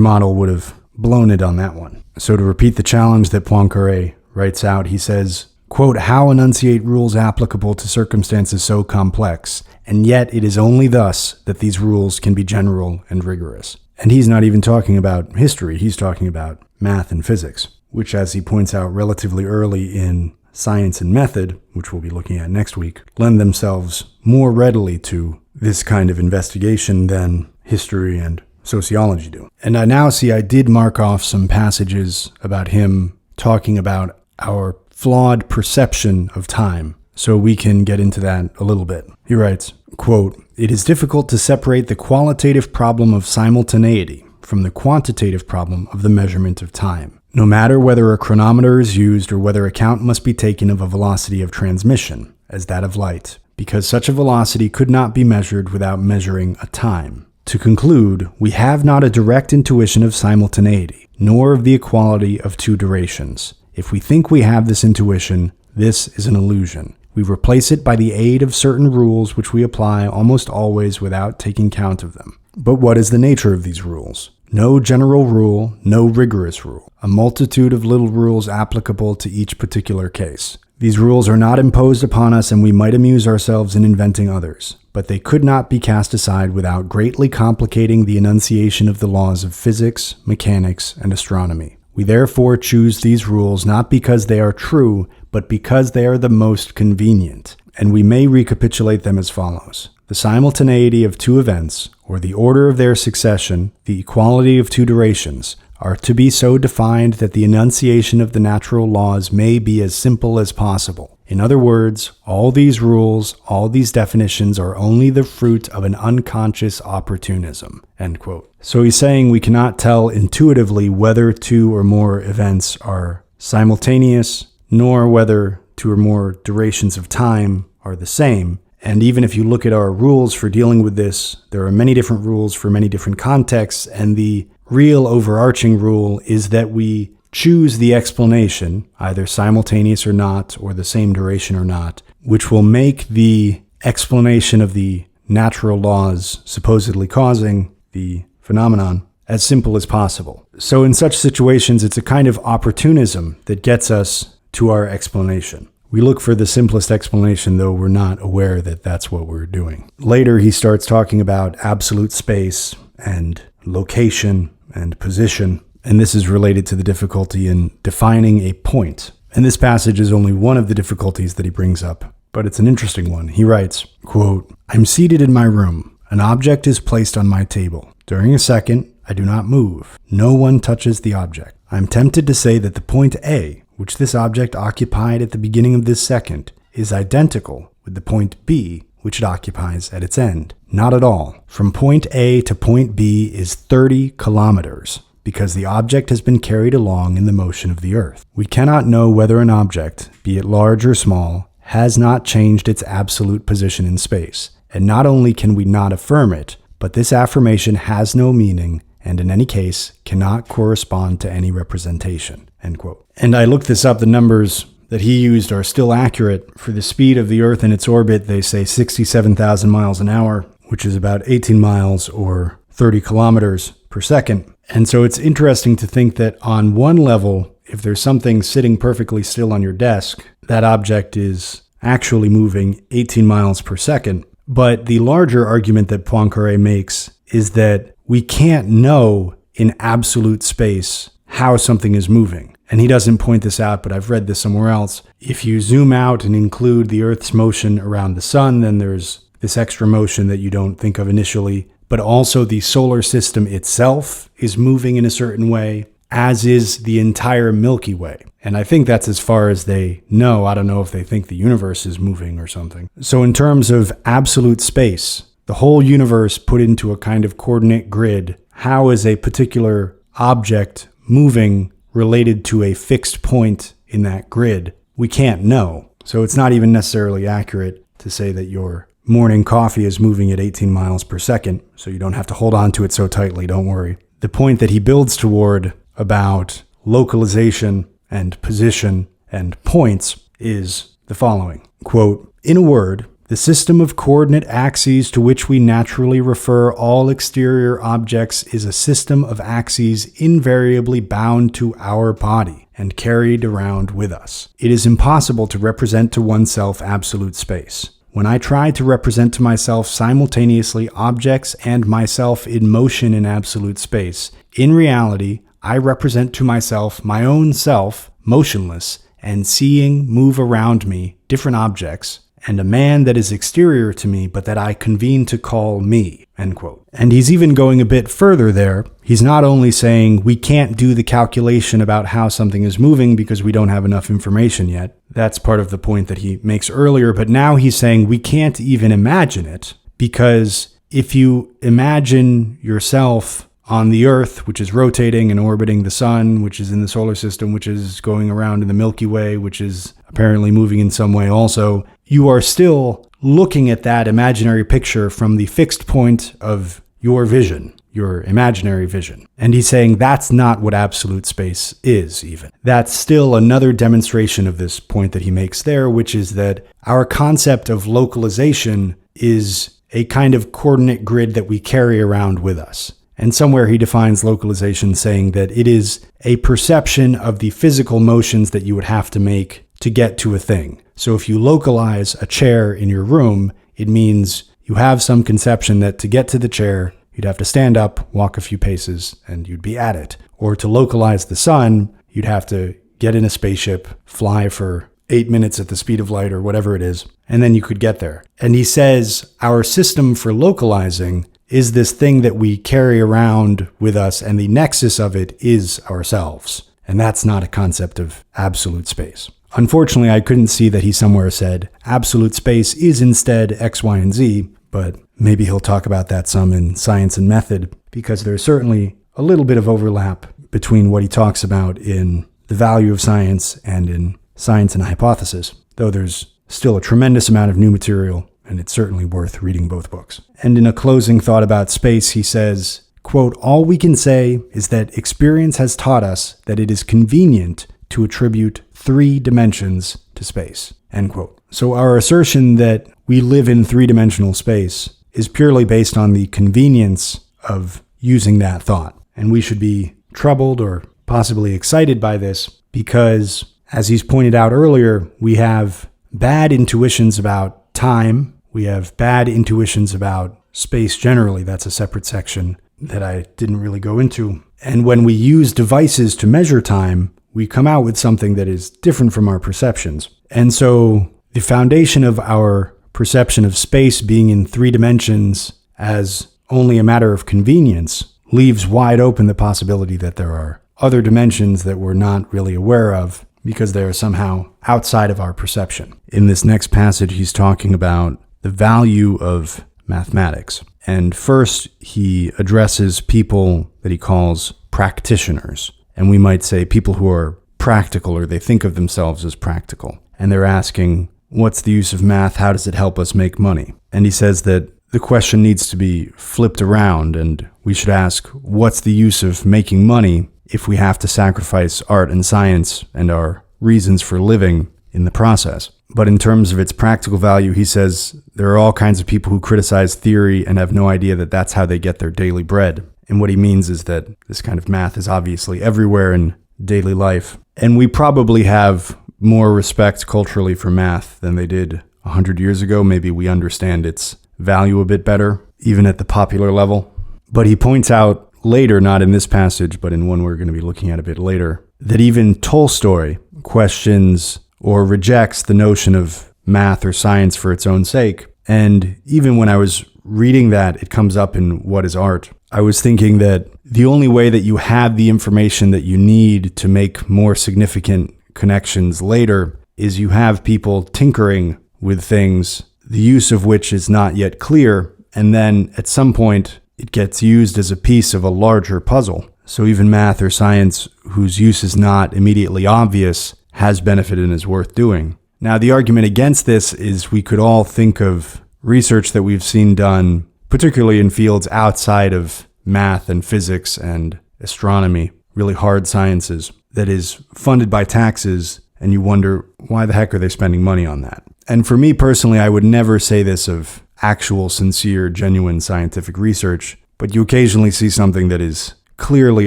[SPEAKER 1] model would have blown it on that one. So to repeat the challenge that Poincare writes out, he says, quote, "How enunciate rules applicable to circumstances so complex? And yet it is only thus that these rules can be general and rigorous." And he's not even talking about history, he's talking about math and physics, which, as he points out relatively early in Science and Method, which we'll be looking at next week, lend themselves more readily to this kind of investigation than history and sociology do. And I now see I did mark off some passages about him talking about our flawed perception of time. so we can get into that a little bit. He writes, quote, "It is difficult to separate the qualitative problem of simultaneity from the quantitative problem of the measurement of time, no matter whether a chronometer is used or whether account must be taken of a velocity of transmission, as that of light, because such a velocity could not be measured without measuring a time. To conclude, we have not a direct intuition of simultaneity, nor of the equality of two durations. If we think we have this intuition, this is an illusion. We replace it by the aid of certain rules which we apply almost always without taking count of them. But what is the nature of these rules? No general rule, no rigorous rule, a multitude of little rules applicable to each particular case. These rules are not imposed upon us, and we might amuse ourselves in inventing others, but they could not be cast aside without greatly complicating the enunciation of the laws of physics, mechanics, and astronomy. We therefore choose these rules not because they are true, but because they are the most convenient, and we may recapitulate them as follows. The simultaneity of two events, or the order of their succession, the equality of two durations, are to be so defined that the enunciation of the natural laws may be as simple as possible. In other words, all these rules, all these definitions are only the fruit of an unconscious opportunism." End quote. So he's saying we cannot tell intuitively whether two or more events are simultaneous, nor whether two or more durations of time are the same. And even if you look at our rules for dealing with this, there are many different rules for many different contexts, and the real overarching rule is that we choose the explanation, either simultaneous or not, or the same duration or not, which will make the explanation of the natural laws supposedly causing the phenomenon as simple as possible. So in such situations, it's a kind of opportunism that gets us to our explanation. We look for the simplest explanation, though we're not aware that that's what we're doing. Later, he starts talking about absolute space and location and position, and this is related to the difficulty in defining a point. And this passage is only one of the difficulties that he brings up, but it's an interesting one. He writes, quote, "I'm seated in my room. An object is placed on my table. During a second, I do not move. No one touches the object. I'm tempted to say that the point A, which this object occupied at the beginning of this second, is identical with the point B, which it occupies at its end. Not at all. From point A to point B is 30 kilometers, because the object has been carried along in the motion of the Earth. We cannot know whether an object, be it large or small, has not changed its absolute position in space. And not only can we not affirm it, but this affirmation has no meaning, and in any case cannot correspond to any representation." End quote. And I looked this up. The numbers that he used are still accurate. For the speed of the Earth in its orbit, they say 67,000 miles an hour, which is about 18 miles or 30 kilometers per second. And so it's interesting to think that on one level, if there's something sitting perfectly still on your desk, that object is actually moving 18 miles per second. But the larger argument that Poincare makes is that we can't know in absolute space how something is moving. And he doesn't point this out, but I've read this somewhere else. If you zoom out and include the Earth's motion around the sun, then there's this extra motion that you don't think of initially. But also the solar system itself is moving in a certain way, as is the entire Milky Way. And I think that's as far as they know. I don't know if they think the universe is moving or something. So in terms of absolute space, the whole universe put into a kind of coordinate grid, how is a particular object moving related to a fixed point in that grid? We can't know. So it's not even necessarily accurate to say that your morning coffee is moving at 18 miles per second, so you don't have to hold on to it so tightly, don't worry. The point that he builds toward about localization and position and points is the following. Quote, "In a word, the system of coordinate axes to which we naturally refer all exterior objects is a system of axes invariably bound to our body and carried around with us. It is impossible to represent to oneself absolute space. When I try to represent to myself simultaneously objects and myself in motion in absolute space, in reality, I represent to myself my own self, motionless, and seeing move around me different objects, and a man that is exterior to me, but that I convene to call me," end quote. And he's even going a bit further there. He's not only saying we can't do the calculation about how something is moving because we don't have enough information yet. That's part of the point that he makes earlier, but now he's saying we can't even imagine it, because if you imagine yourself on the Earth, which is rotating and orbiting the sun, which is in the solar system, which is going around in the Milky Way, which is apparently moving in some way also, you are still looking at that imaginary picture from the fixed point of your vision, your imaginary vision. And he's saying that's not what absolute space is even. That's still another demonstration of this point that he makes there, which is that our concept of localization is a kind of coordinate grid that we carry around with us. And somewhere he defines localization saying that it is a perception of the physical motions that you would have to make to get to a thing. So if you localize a chair in your room, it means you have some conception that to get to the chair, you'd have to stand up, walk a few paces, and you'd be at it. Or to localize the sun, you'd have to get in a spaceship, fly for 8 minutes at the speed of light or whatever it is, and then you could get there. And he says our system for localizing is this thing that we carry around with us, and the nexus of it is ourselves. And that's not a concept of absolute space. Unfortunately, I couldn't see that he somewhere said absolute space is instead X, Y, and Z, but maybe he'll talk about that some in Science and Method, because there's certainly a little bit of overlap between what he talks about in The Value of Science and in Science and Hypothesis, though there's still a tremendous amount of new material, and it's certainly worth reading both books. And in a closing thought about space, he says, quote, "All we can say is that experience has taught us that it is convenient to attribute 3 dimensions to space," end quote. So our assertion that we live in 3-dimensional space is purely based on the convenience of using that thought. And we should be troubled or possibly excited by this because, as he's pointed out earlier, we have bad intuitions about time. We have bad intuitions about space generally. That's a separate section that I didn't really go into. And when we use devices to measure time, we come out with something that is different from our perceptions. And so the foundation of our perception of space being in 3 dimensions as only a matter of convenience leaves wide open the possibility that there are other dimensions that we're not really aware of because they are somehow outside of our perception. In this next passage, he's talking about the value of mathematics. And first, he addresses people that he calls practitioners. And we might say people who are practical, or they think of themselves as practical. And they're asking, what's the use of math? How does it help us make money? And he says that the question needs to be flipped around, and we should ask, what's the use of making money if we have to sacrifice art and science and our reasons for living in the process? But in terms of its practical value, he says there are all kinds of people who criticize theory and have no idea that that's how they get their daily bread. And what he means is that this kind of math is obviously everywhere in daily life. And we probably have more respect culturally for math than they did 100 years ago. Maybe we understand its value a bit better, even at the popular level. But he points out later, not in this passage, but in one we're going to be looking at a bit later, that even Tolstoy questions or rejects the notion of math or science for its own sake. And even when I was reading that, it comes up in What is Art? I was thinking that the only way that you have the information that you need to make more significant connections later is you have people tinkering with things, the use of which is not yet clear, and then at some point it gets used as a piece of a larger puzzle. So even math or science whose use is not immediately obvious has benefit and is worth doing. Now, the argument against this is we could all think of research that we've seen done, particularly in fields outside of math and physics and astronomy, really hard sciences, that is funded by taxes, and you wonder, why the heck are they spending money on that? And for me personally, I would never say this of actual, sincere, genuine scientific research, but you occasionally see something that is clearly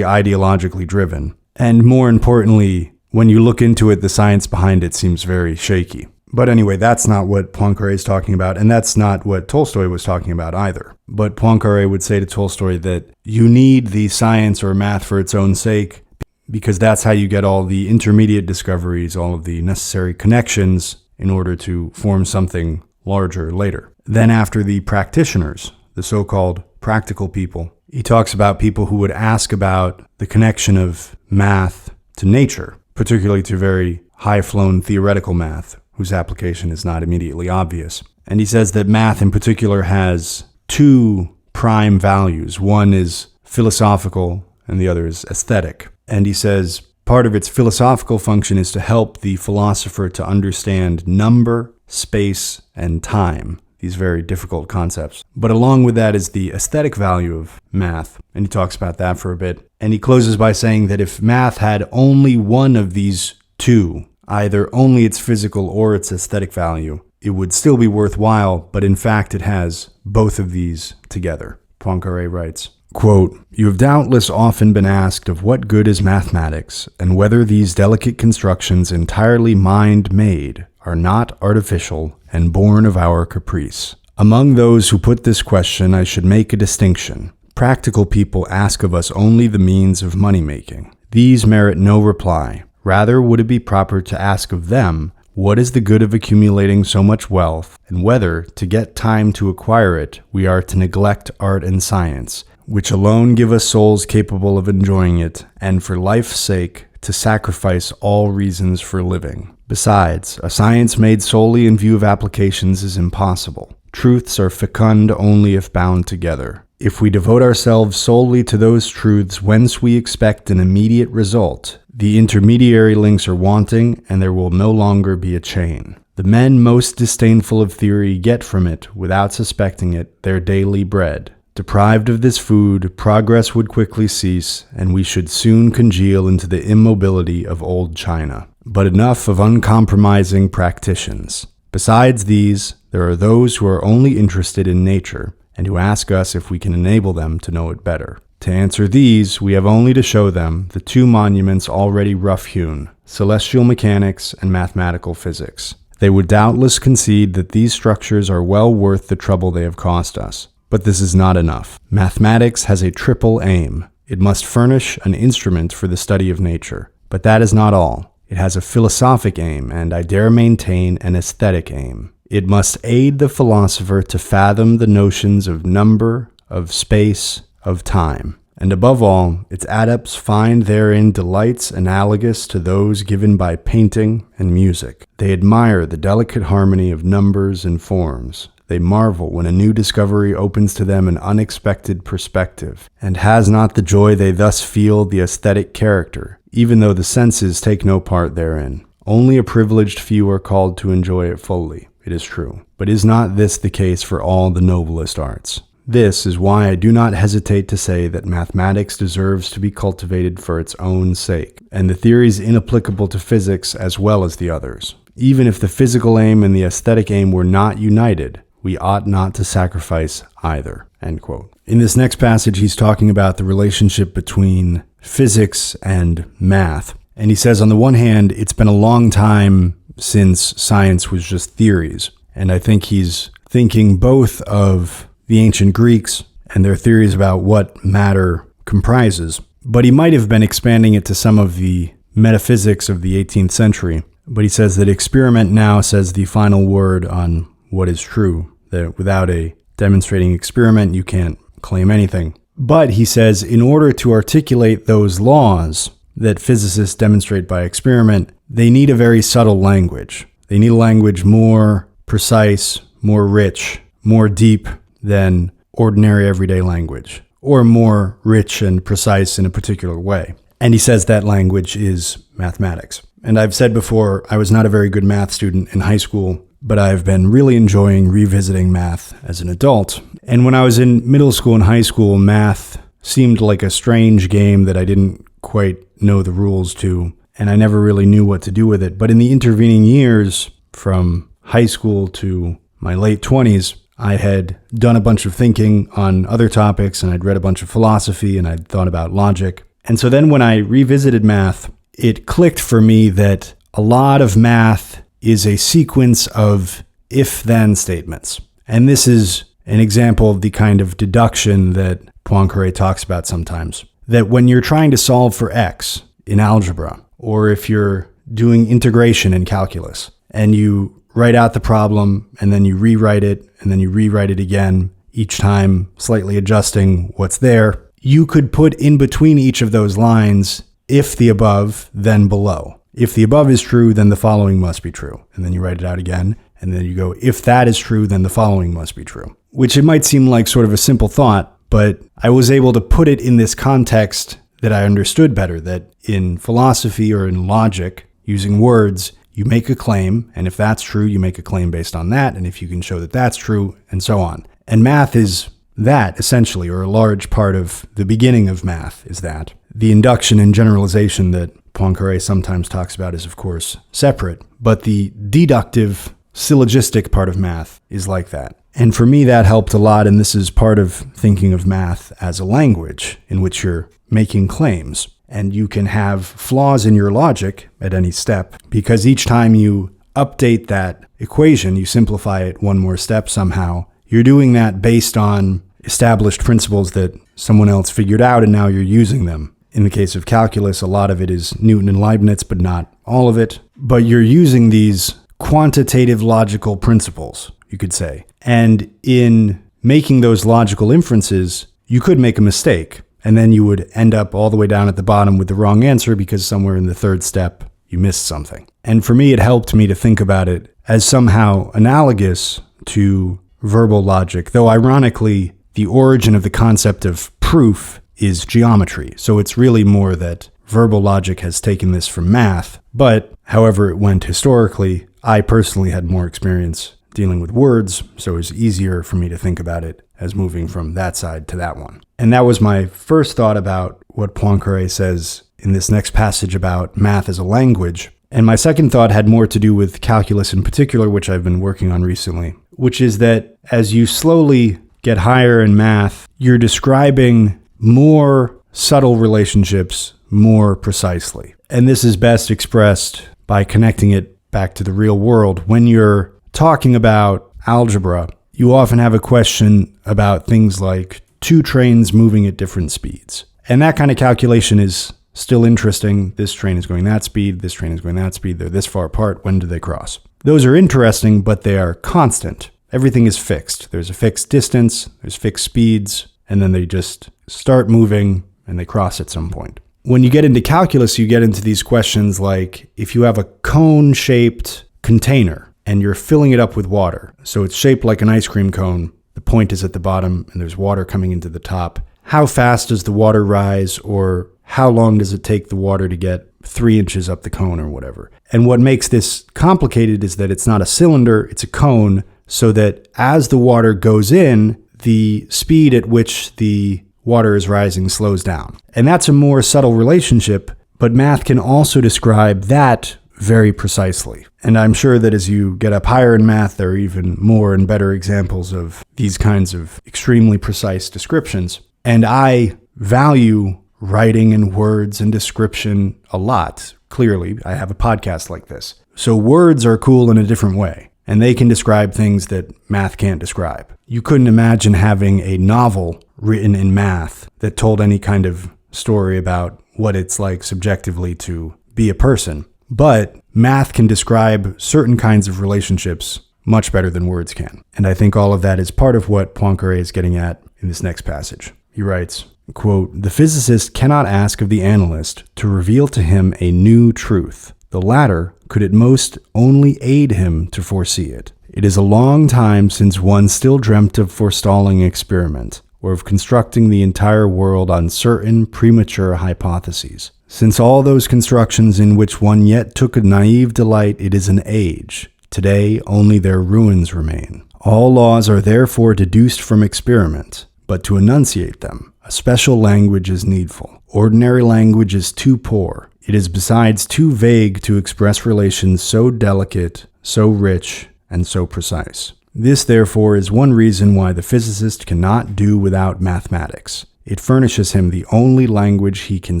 [SPEAKER 1] ideologically driven. And more importantly, when you look into it, the science behind it seems very shaky. But anyway, that's not what Poincare is talking about, and that's not what Tolstoy was talking about either. But Poincare would say to Tolstoy that you need the science or math for its own sake, because that's how you get all the intermediate discoveries, all of the necessary connections in order to form something larger later. Then after the practitioners, the so-called practical people, he talks about people who would ask about the connection of math to nature, particularly to very high-flown theoretical math, whose application is not immediately obvious. And he says that math in particular has two prime values. One is philosophical and the other is aesthetic. And he says part of its philosophical function is to help the philosopher to understand number, space, and time, these very difficult concepts. But along with that is the aesthetic value of math, and he talks about that for a bit. And he closes by saying that if math had only one of these two, either only its physical or its aesthetic value, it would still be worthwhile, but in fact it has both of these together. Poincare writes, quote, "You have doubtless often been asked of what good is mathematics, and whether these delicate constructions entirely mind-made are not artificial and born of our caprice. Among those who put this question, I should make a distinction. Practical people ask of us only the means of money-making. These merit no reply. Rather would it be proper to ask of them, what is the good of accumulating so much wealth, and whether, to get time to acquire it, we are to neglect art and science, which alone give us souls capable of enjoying it, and for life's sake, to sacrifice all reasons for living. Besides, a science made solely in view of applications is impossible. Truths are fecund only if bound together. If we devote ourselves solely to those truths whence we expect an immediate result, the intermediary links are wanting, and there will no longer be a chain. The men most disdainful of theory get from it, without suspecting it, their daily bread. Deprived of this food, progress would quickly cease, and we should soon congeal into the immobility of old China. But enough of uncompromising practitioners. Besides these, there are those who are only interested in nature, and who ask us if we can enable them to know it better. To answer these, we have only to show them the two monuments already rough-hewn, celestial mechanics and mathematical physics. They would doubtless concede that these structures are well worth the trouble they have cost us. But this is not enough. Mathematics has a triple aim. It must furnish an instrument for the study of nature. But that is not all. It has a philosophic aim, and I dare maintain an aesthetic aim. It must aid the philosopher to fathom the notions of number, of space, of time. And above all, its adepts find therein delights analogous to those given by painting and music. They admire the delicate harmony of numbers and forms. They marvel when a new discovery opens to them an unexpected perspective, and has not the joy they thus feel the aesthetic character, even though the senses take no part therein. Only a privileged few are called to enjoy it fully, it is true. But is not this the case for all the noblest arts? This is why I do not hesitate to say that mathematics deserves to be cultivated for its own sake, and the theories inapplicable to physics as well as the others. Even if the physical aim and the aesthetic aim were not united, we ought not to sacrifice either." End quote. In this next passage, he's talking about the relationship between physics and math. And he says, on the one hand, it's been a long time since science was just theories. And I think he's thinking both of the ancient Greeks and their theories about what matter comprises. But he might have been expanding it to some of the metaphysics of the 18th century. But he says that experiment now says the final word on what is true, that without a demonstrating experiment, you can't claim anything. But he says, in order to articulate those laws that physicists demonstrate by experiment, they need a very subtle language. They need a language more precise, more rich, more deep than ordinary everyday language, or more rich and precise in a particular way. And he says that language is mathematics. And I've said before, I was not a very good math student in high school, but I've been really enjoying revisiting math as an adult. And when I was in middle school and high school, math seemed like a strange game that I didn't quite know the rules to, and I never really knew what to do with it. But in the intervening years, from high school to my late 20s, I had done a bunch of thinking on other topics, and I'd read a bunch of philosophy, and I'd thought about logic. And so then when I revisited math, it clicked for me that a lot of math is a sequence of if-then statements. And this is an example of the kind of deduction that Poincare talks about sometimes. That when you're trying to solve for x in algebra, or if you're doing integration in calculus, and you write out the problem, and then you rewrite it, and then you rewrite it again, each time slightly adjusting what's there. You could put in between each of those lines, if the above, then below. If the above is true, then the following must be true. And then you write it out again, and then you go, if that is true, then the following must be true. Which it might seem like sort of a simple thought, but I was able to put it in this context that I understood better, that in philosophy or in logic, using words, you make a claim, and if that's true, you make a claim based on that, and if you can show that that's true, and so on. And math is that, essentially, or a large part of the beginning of math is that. The induction and generalization that Poincare sometimes talks about is, of course, separate, but the deductive, syllogistic part of math is like that. And for me, that helped a lot, and this is part of thinking of math as a language in which you're making claims. And you can have flaws in your logic at any step, because each time you update that equation, you simplify it one more step somehow. You're doing that based on established principles that someone else figured out, and now you're using them. In the case of calculus, a lot of it is Newton and Leibniz, but not all of it. But you're using these quantitative logical principles, you could say. And in making those logical inferences, you could make a mistake, and then you would end up all the way down at the bottom with the wrong answer because somewhere in the third step, you missed something. And for me, it helped me to think about it as somehow analogous to verbal logic, though ironically, the origin of the concept of proof is geometry. So it's really more that verbal logic has taken this from math, but however it went historically, I personally had more experience dealing with words, so it was easier for me to think about it as moving from that side to that one. And that was my first thought about what Poincare says in this next passage about math as a language. And my second thought had more to do with calculus in particular, which I've been working on recently, which is that as you slowly get higher in math, you're describing more subtle relationships more precisely. And this is best expressed by connecting it back to the real world. When you're talking about algebra, you often have a question about things like two trains moving at different speeds. And that kind of calculation is still interesting. This train is going that speed, this train is going that speed, they're this far apart, when do they cross? Those are interesting, but they are constant. Everything is fixed. There's a fixed distance, there's fixed speeds, and then they just start moving and they cross at some point. When you get into calculus, you get into these questions like if you have a cone-shaped container and you're filling it up with water, so it's shaped like an ice cream cone, the point is at the bottom and there's water coming into the top, how fast does the water rise, or how long does it take the water to get 3 inches up the cone or whatever? And what makes this complicated is that it's not a cylinder, it's a cone, so that as the water goes in, the speed at which the water is rising slows down. And that's a more subtle relationship, but math can also describe that very precisely. And I'm sure that as you get up higher in math, there are even more and better examples of these kinds of extremely precise descriptions. And I value writing and words and description a lot. Clearly, I have a podcast like this. So words are cool in a different way, and they can describe things that math can't describe. You couldn't imagine having a novel written in math that told any kind of story about what it's like subjectively to be a person. But math can describe certain kinds of relationships much better than words can. And I think all of that is part of what Poincare is getting at in this next passage. He writes, quote, "The physicist cannot ask of the analyst to reveal to him a new truth. The latter could at most only aid him to foresee it. It is a long time since one still dreamt of forestalling experiment, or of constructing the entire world on certain premature hypotheses. Since all those constructions in which one yet took a naive delight, it is an age. Today only their ruins remain. All laws are therefore deduced from experiment, but to enunciate them, a special language is needful. Ordinary language is too poor. It is besides too vague to express relations so delicate, so rich, and so precise. This, therefore, is one reason why the physicist cannot do without mathematics. It furnishes him the only language he can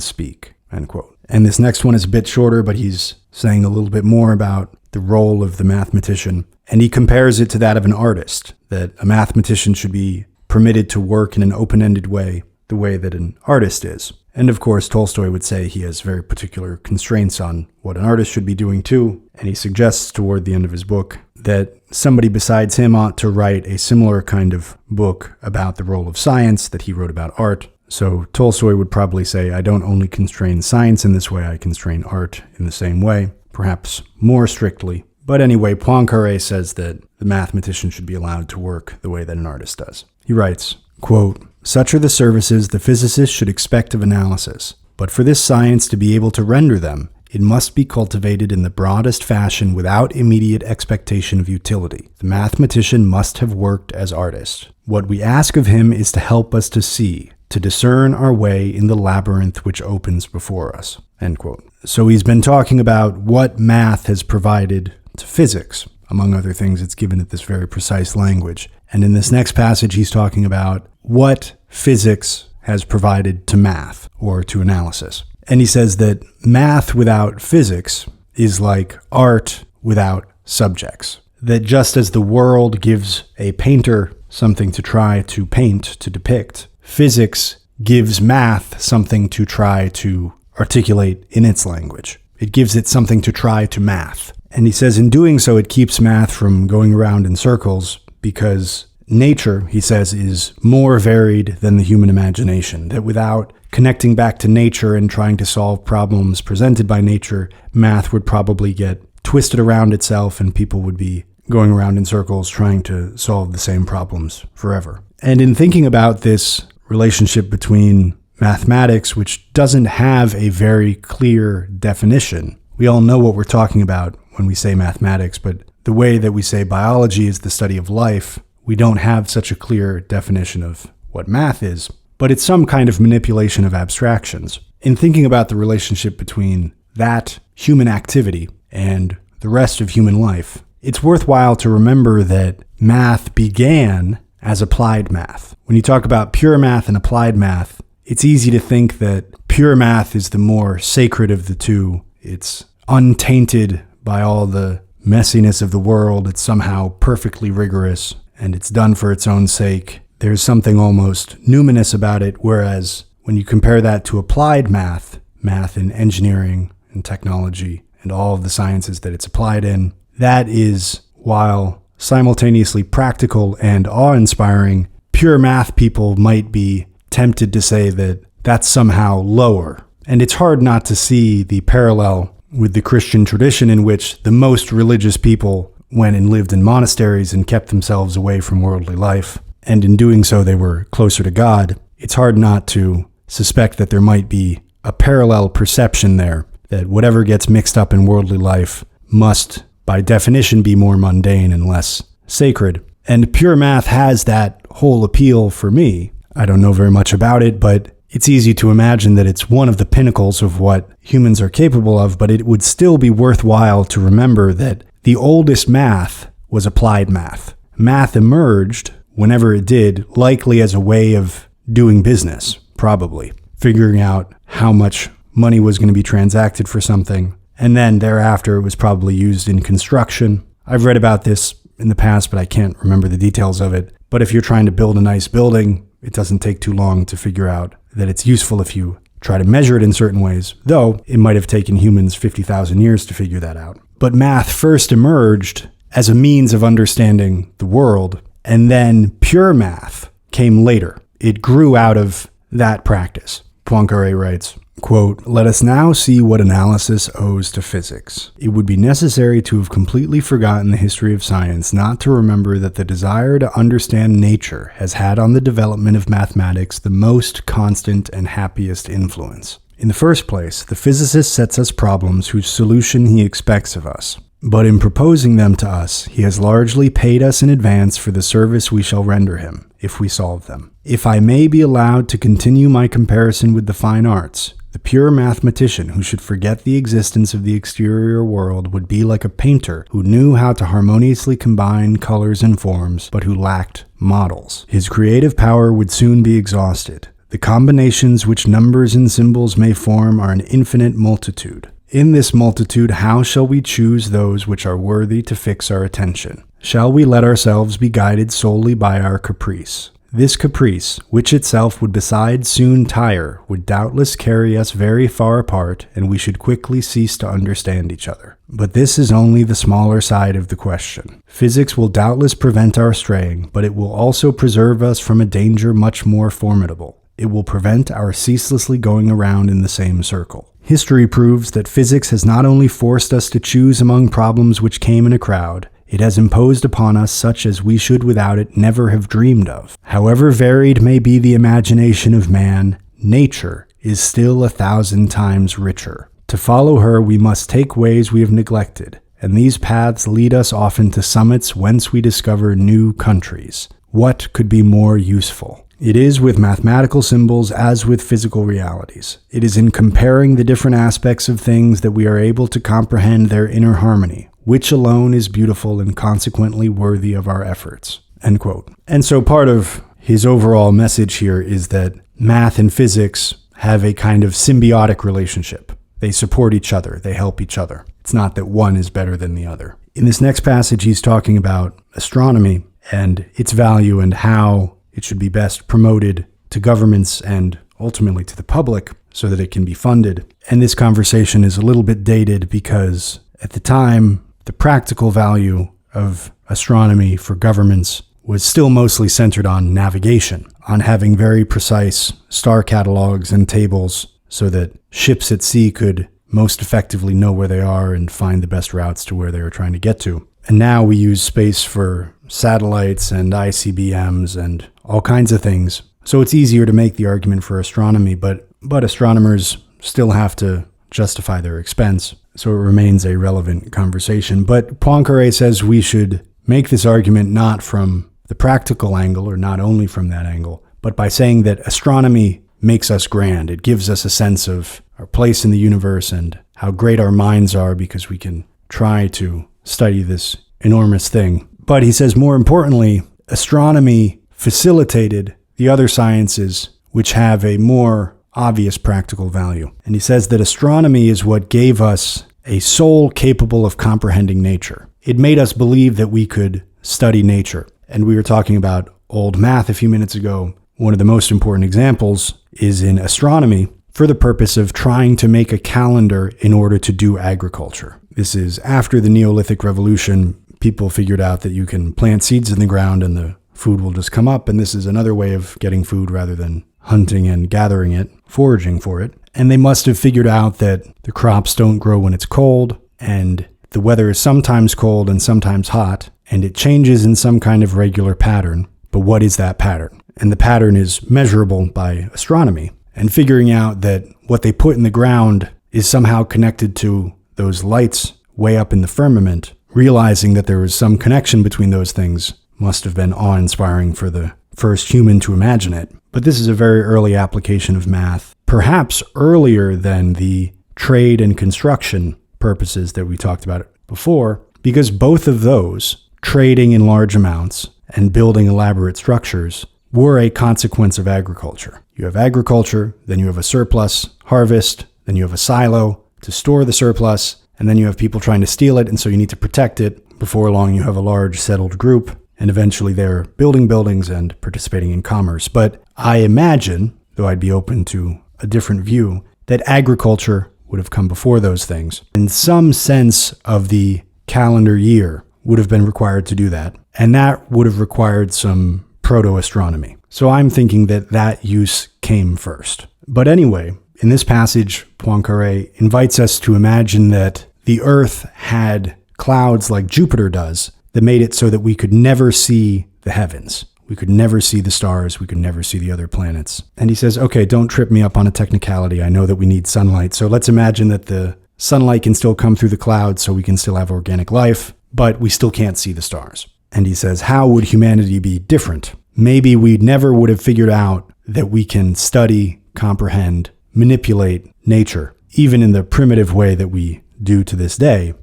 [SPEAKER 1] speak." End quote. And this next one is a bit shorter, but he's saying a little bit more about the role of the mathematician. And he compares it to that of an artist, that a mathematician should be permitted to work in an open-ended way, the way that an artist is. And of course, Tolstoy would say he has very particular constraints on what an artist should be doing too. And he suggests toward the end of his book that somebody besides him ought to write a similar kind of book about the role of science that he wrote about art. So Tolstoy would probably say, I don't only constrain science in this way, I constrain art in the same way, perhaps more strictly. But anyway, Poincare says that the mathematician should be allowed to work the way that an artist does. He writes, quote, "Such are the services the physicist should expect of analysis. But for this science to be able to render them, it must be cultivated in the broadest fashion without immediate expectation of utility. The mathematician must have worked as artist. What we ask of him is to help us to see, to discern our way in the labyrinth which opens before us." End quote. So he's been talking about what math has provided to physics. Among other things, it's given it this very precise language. And in this next passage, he's talking about what physics has provided to math or to analysis. And he says that math without physics is like art without subjects. That just as the world gives a painter something to try to paint, to depict, physics gives math something to try to articulate in its language. It gives it something to try to math. And he says in doing so, it keeps math from going around in circles because nature, he says, is more varied than the human imagination. That without connecting back to nature and trying to solve problems presented by nature, math would probably get twisted around itself and people would be going around in circles trying to solve the same problems forever. And in thinking about this relationship between mathematics, which doesn't have a very clear definition, we all know what we're talking about when we say mathematics, but the way that we say biology is the study of life, we don't have such a clear definition of what math is, but it's some kind of manipulation of abstractions. In thinking about the relationship between that human activity and the rest of human life, it's worthwhile to remember that math began as applied math. When you talk about pure math and applied math, it's easy to think that pure math is the more sacred of the two. It's untainted by all the messiness of the world. It's somehow perfectly rigorous, and it's done for its own sake. There's something almost numinous about it, whereas when you compare that to applied math, math in engineering and technology and all of the sciences that it's applied in, that is, while simultaneously practical and awe-inspiring, pure math people might be tempted to say that that's somehow lower. And it's hard not to see the parallel with the Christian tradition in which the most religious people went and lived in monasteries and kept themselves away from worldly life. And in doing so, they were closer to God. It's hard not to suspect that there might be a parallel perception there, that whatever gets mixed up in worldly life must, by definition, be more mundane and less sacred. And pure math has that whole appeal for me. I don't know very much about it, but it's easy to imagine that it's one of the pinnacles of what humans are capable of, but it would still be worthwhile to remember that the oldest math was applied math. Math emerged, whenever it did, likely as a way of doing business, probably. Figuring out how much money was going to be transacted for something, and then thereafter it was probably used in construction. I've read about this in the past, but I can't remember the details of it. But if you're trying to build a nice building, it doesn't take too long to figure out that it's useful if you try to measure it in certain ways, though it might have taken humans 50,000 years to figure that out. But math first emerged as a means of understanding the world, and then pure math came later. It grew out of that practice. Poincare writes, quote, "Let us now see what analysis owes to physics. It would be necessary to have completely forgotten the history of science not to remember that the desire to understand nature has had on the development of mathematics the most constant and happiest influence. In the first place, the physicist sets us problems whose solution he expects of us. But in proposing them to us, he has largely paid us in advance for the service we shall render him, if we solve them. If I may be allowed to continue my comparison with the fine arts, the pure mathematician who should forget the existence of the exterior world would be like a painter who knew how to harmoniously combine colors and forms, but who lacked models. His creative power would soon be exhausted. The combinations which numbers and symbols may form are an infinite multitude. In this multitude, how shall we choose those which are worthy to fix our attention? Shall we let ourselves be guided solely by our caprice? This caprice, which itself would besides soon tire, would doubtless carry us very far apart, and we should quickly cease to understand each other. But this is only the smaller side of the question. Physics will doubtless prevent our straying, but it will also preserve us from a danger much more formidable. It will prevent our ceaselessly going around in the same circle. History proves that physics has not only forced us to choose among problems which came in a crowd, it has imposed upon us such as we should without it never have dreamed of. However varied may be the imagination of man, nature is still 1,000 times richer. To follow her we must take ways we have neglected, and these paths lead us often to summits whence we discover new countries. What could be more useful? It is with mathematical symbols as with physical realities. It is in comparing the different aspects of things that we are able to comprehend their inner harmony, which alone is beautiful and consequently worthy of our efforts." End quote. And so part of his overall message here is that math and physics have a kind of symbiotic relationship. They support each other. They help each other. It's not that one is better than the other. In this next passage, he's talking about astronomy and its value and how it should be best promoted to governments and ultimately to the public so that it can be funded. And this conversation is a little bit dated because at the time, the practical value of astronomy for governments was still mostly centered on navigation, on having very precise star catalogs and tables so that ships at sea could most effectively know where they are and find the best routes to where they were trying to get to. And now we use space for satellites and ICBMs and all kinds of things. So it's easier to make the argument for astronomy, but astronomers still have to justify their expense. So it remains a relevant conversation. But Poincare says we should make this argument not from the practical angle, or not only from that angle, but by saying that astronomy makes us grand. It gives us a sense of our place in the universe and how great our minds are because we can try to study this enormous thing. But he says more importantly, astronomy facilitated the other sciences which have a more obvious practical value. And he says that astronomy is what gave us a soul capable of comprehending nature. It made us believe that we could study nature. And we were talking about old math a few minutes ago. One of the most important examples is in astronomy for the purpose of trying to make a calendar in order to do agriculture. This is after the Neolithic Revolution. People figured out that you can plant seeds in the ground and the food will just come up. And this is another way of getting food rather than hunting and gathering it, foraging for it. And they must have figured out that the crops don't grow when it's cold, and the weather is sometimes cold and sometimes hot, and it changes in some kind of regular pattern. But what is that pattern? And the pattern is measurable by astronomy. And figuring out that what they put in the ground is somehow connected to those lights way up in the firmament, realizing that there was some connection between those things must have been awe-inspiring for the first human to imagine it. But this is a very early application of math, perhaps earlier than the trade and construction purposes that we talked about before, because both of those, trading in large amounts and building elaborate structures, were a consequence of agriculture. You have agriculture, then you have a surplus harvest, then you have a silo to store the surplus, and then you have people trying to steal it, and so you need to protect it. Before long, you have a large settled group, and eventually they're building buildings and participating in commerce. But I imagine, though I'd be open to a different view, that agriculture would have come before those things. And some sense of the calendar year would have been required to do that. And that would have required some proto-astronomy. So I'm thinking that that use came first. But anyway, in this passage, Poincare invites us to imagine that the Earth had clouds like Jupiter does that made it so that we could never see the heavens. We could never see the stars. We could never see the other planets. And he says, okay, don't trip me up on a technicality. I know that we need sunlight. So let's imagine that the sunlight can still come through the clouds so we can still have organic life, but we still can't see the stars. And he says, how would humanity be different? Maybe we never would have figured out that we can study, comprehend, manipulate nature, even in the primitive way that we do to this day,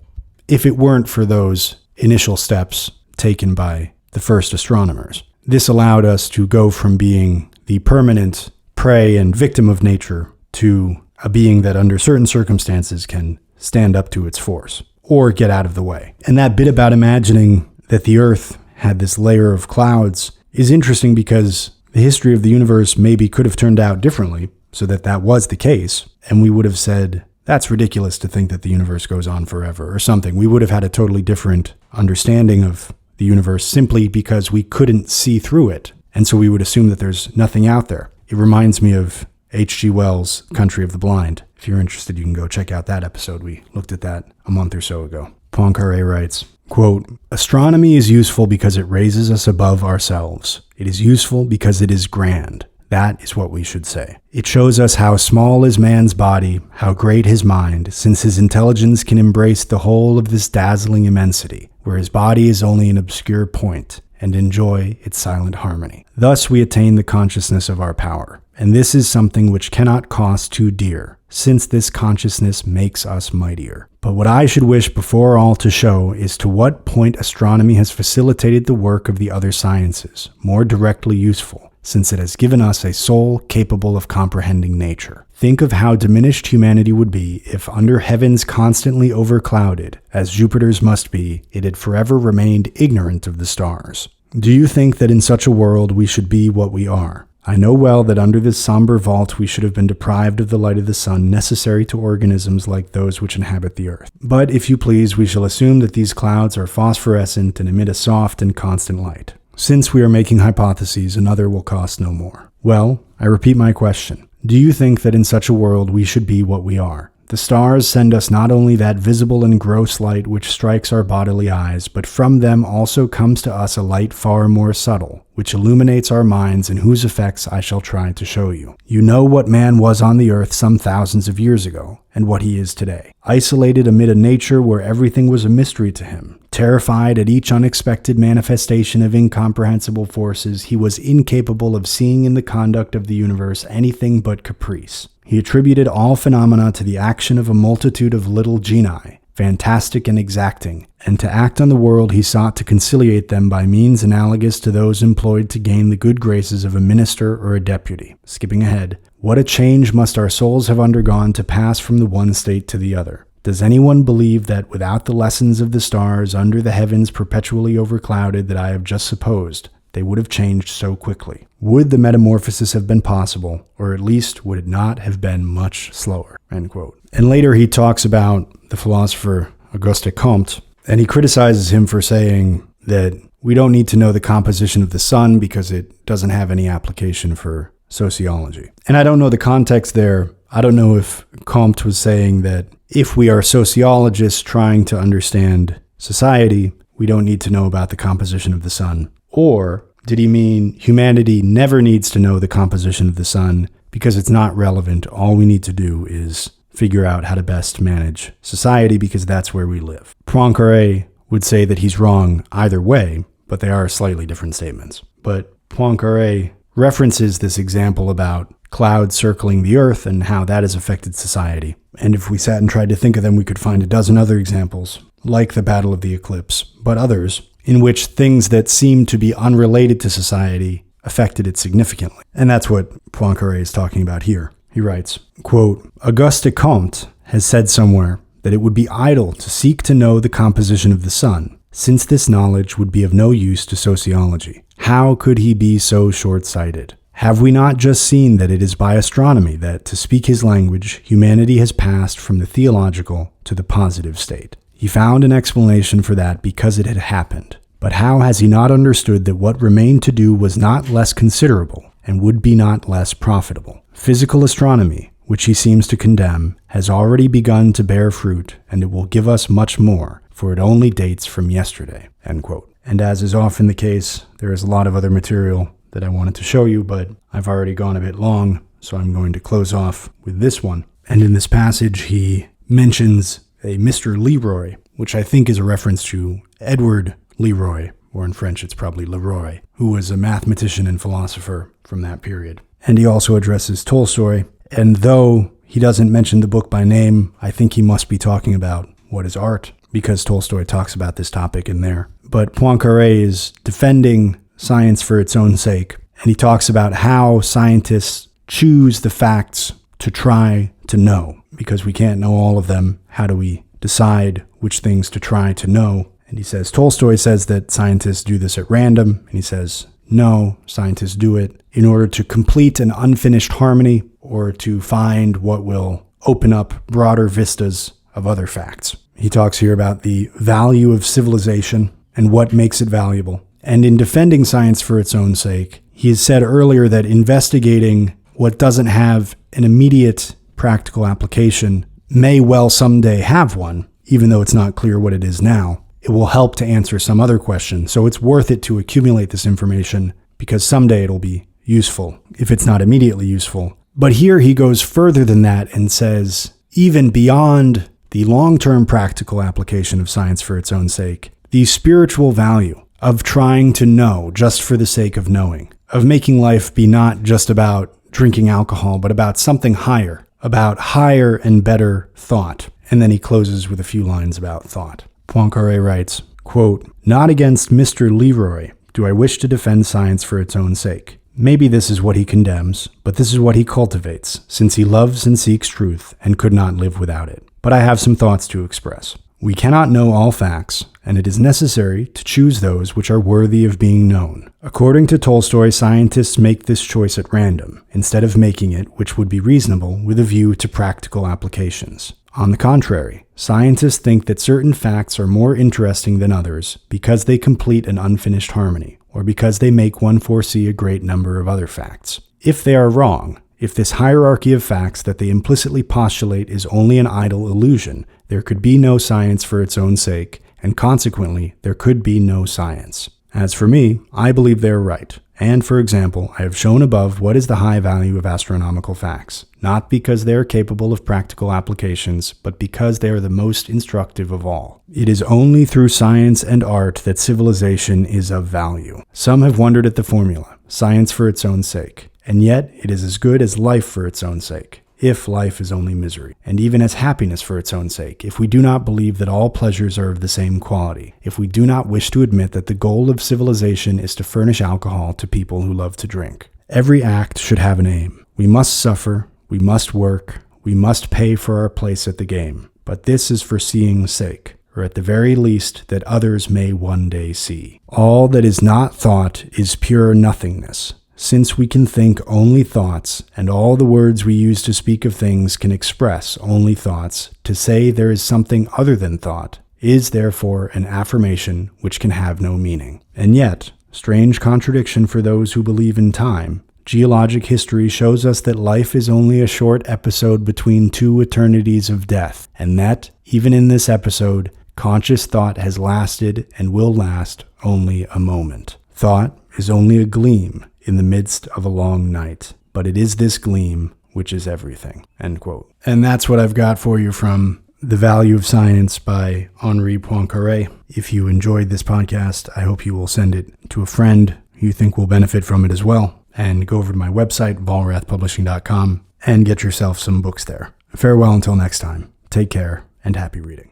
[SPEAKER 1] if it weren't for those initial steps taken by the first astronomers. This allowed us to go from being the permanent prey and victim of nature to a being that under certain circumstances can stand up to its force or get out of the way. And that bit about imagining that the Earth had this layer of clouds is interesting because The history of the universe maybe could have turned out differently, so that was the case, and we would have said, that's ridiculous to think that the universe goes on forever, or something. We would have had a totally different understanding of the universe simply because we couldn't see through it, and so we would assume that there's nothing out there. It reminds me of H.G. Wells' Country of the Blind. If you're interested, you can go check out that episode. We looked at that a month or so ago. Poincare writes, quote, "Astronomy is useful because it raises us above ourselves. It is useful because it is grand. That is what we should say. It shows us how small is man's body, how great his mind, since his intelligence can embrace the whole of this dazzling immensity, where his body is only an obscure point, and enjoy its silent harmony. Thus we attain the consciousness of our power. And this is something which cannot cost too dear, since this consciousness makes us mightier. But what I should wish before all to show is to what point astronomy has facilitated the work of the other sciences, more directly useful, since it has given us a soul capable of comprehending nature. Think of how diminished humanity would be if, under heavens constantly overclouded, as Jupiter's must be, it had forever remained ignorant of the stars. Do you think that in such a world we should be what we are? I know well that under this somber vault we should have been deprived of the light of the sun necessary to organisms like those which inhabit the earth. But if you please, we shall assume that these clouds are phosphorescent and emit a soft and constant light. Since we are making hypotheses, another will cost no more. Well, I repeat my question. Do you think that in such a world we should be what we are? The stars send us not only that visible and gross light which strikes our bodily eyes, but from them also comes to us a light far more subtle, which illuminates our minds and whose effects I shall try to show you. You know what man was on the earth some thousands of years ago, and what he is today. Isolated amid a nature where everything was a mystery to him, terrified at each unexpected manifestation of incomprehensible forces, he was incapable of seeing in the conduct of the universe anything but caprice. He attributed all phenomena to the action of a multitude of little genii, fantastic and exacting, and to act on the world he sought to conciliate them by means analogous to those employed to gain the good graces of a minister or a deputy. Skipping ahead, what a change must our souls have undergone to pass from the one state to the other. Does anyone believe that without the lessons of the stars under the heavens perpetually overclouded that I have just supposed, they would have changed so quickly? Would the metamorphosis have been possible, or at least would it not have been much slower?" End quote. And later he talks about the philosopher Auguste Comte, and he criticizes him for saying that we don't need to know the composition of the sun because it doesn't have any application for sociology. And I don't know the context there. I don't know if Comte was saying that if we are sociologists trying to understand society, we don't need to know about the composition of the sun. Or did he mean humanity never needs to know the composition of the sun because it's not relevant? All we need to do is figure out how to best manage society because that's where we live. Poincare would say that he's wrong either way, but they are slightly different statements. But Poincare references this example about clouds circling the earth and how that has affected society. And if we sat and tried to think of them, we could find a dozen other examples, like the Battle of the Eclipse, but others in which things that seemed to be unrelated to society affected it significantly. And that's what Poincare is talking about here. He writes, quote, "Auguste Comte has said somewhere that it would be idle to seek to know the composition of the sun, since this knowledge would be of no use to sociology. How could he be so short-sighted? Have we not just seen that it is by astronomy that, to speak his language, humanity has passed from the theological to the positive state? He found an explanation for that because it had happened. But how has he not understood that what remained to do was not less considerable and would be not less profitable? Physical astronomy, which he seems to condemn, has already begun to bear fruit, and it will give us much more, for it only dates from yesterday." End quote. And as is often the case, there is a lot of other material that I wanted to show you, but I've already gone a bit long, so I'm going to close off with this one. And in this passage, he mentions a Mr. Leroy, which I think is a reference to Edward Leroy, or in French it's probably Leroy, who was a mathematician and philosopher from that period. And he also addresses Tolstoy, and though he doesn't mention the book by name, I think he must be talking about what is art, because Tolstoy talks about this topic in there. But Poincare is defending science for its own sake, and he talks about how scientists choose the facts to try to know, because we can't know all of them. How do we decide which things to try to know? And he says, Tolstoy says that scientists do this at random, and he says, No, scientists do it in order to complete an unfinished harmony or to find what will open up broader vistas of other facts. He talks here about the value of civilization and what makes it valuable. And in defending science for its own sake, he has said earlier that investigating what doesn't have an immediate practical application may well someday have one, even though it's not clear what it is now. It will help to answer some other question, so it's worth it to accumulate this information because someday it'll be useful, if it's not immediately useful. But here he goes further than that and says, even beyond the long-term practical application of science for its own sake, the spiritual value of trying to know just for the sake of knowing, of making life be not just about drinking alcohol, but about something higher, about higher and better thought. And then he closes with a few lines about thought. Poincare writes, quote, "Not against Mr. Leroy do I wish to defend science for its own sake. Maybe this is what he condemns, but this is what he cultivates, since he loves and seeks truth and could not live without it. But I have some thoughts to express. We cannot know all facts, and it is necessary to choose those which are worthy of being known. According to Tolstoy, scientists make this choice at random, instead of making it, which would be reasonable, with a view to practical applications. On the contrary, scientists think that certain facts are more interesting than others because they complete an unfinished harmony, or because they make one foresee a great number of other facts. If they are wrong, if this hierarchy of facts that they implicitly postulate is only an idle illusion, there could be no science for its own sake, and consequently, there could be no science. As for me, I believe they are right. And, for example, I have shown above what is the high value of astronomical facts, not because they are capable of practical applications, but because they are the most instructive of all. It is only through science and art that civilization is of value. Some have wondered at the formula, science for its own sake, and yet it is as good as life for its own sake, if life is only misery, and even as happiness for its own sake, if we do not believe that all pleasures are of the same quality, if we do not wish to admit that the goal of civilization is to furnish alcohol to people who love to drink. Every act should have an aim. We must suffer, we must work, we must pay for our place at the game, but this is for seeing's sake, or at the very least that others may one day see. All that is not thought is pure nothingness. Since we can think only thoughts, and all the words we use to speak of things can express only thoughts, to say there is something other than thought is therefore an affirmation which can have no meaning. And yet, strange contradiction for those who believe in time, geologic history shows us that life is only a short episode between two eternities of death, and that, even in this episode, conscious thought has lasted and will last only a moment. Thought is only a gleam in the midst of a long night, but it is this gleam which is everything." End quote. And that's what I've got for you from The Value of Science by Henri Poincare. If you enjoyed this podcast, I hope you will send it to a friend who you think will benefit from it as well, and go over to my website, volrathpublishing.com, and get yourself some books there. Farewell until next time. Take care, and happy reading.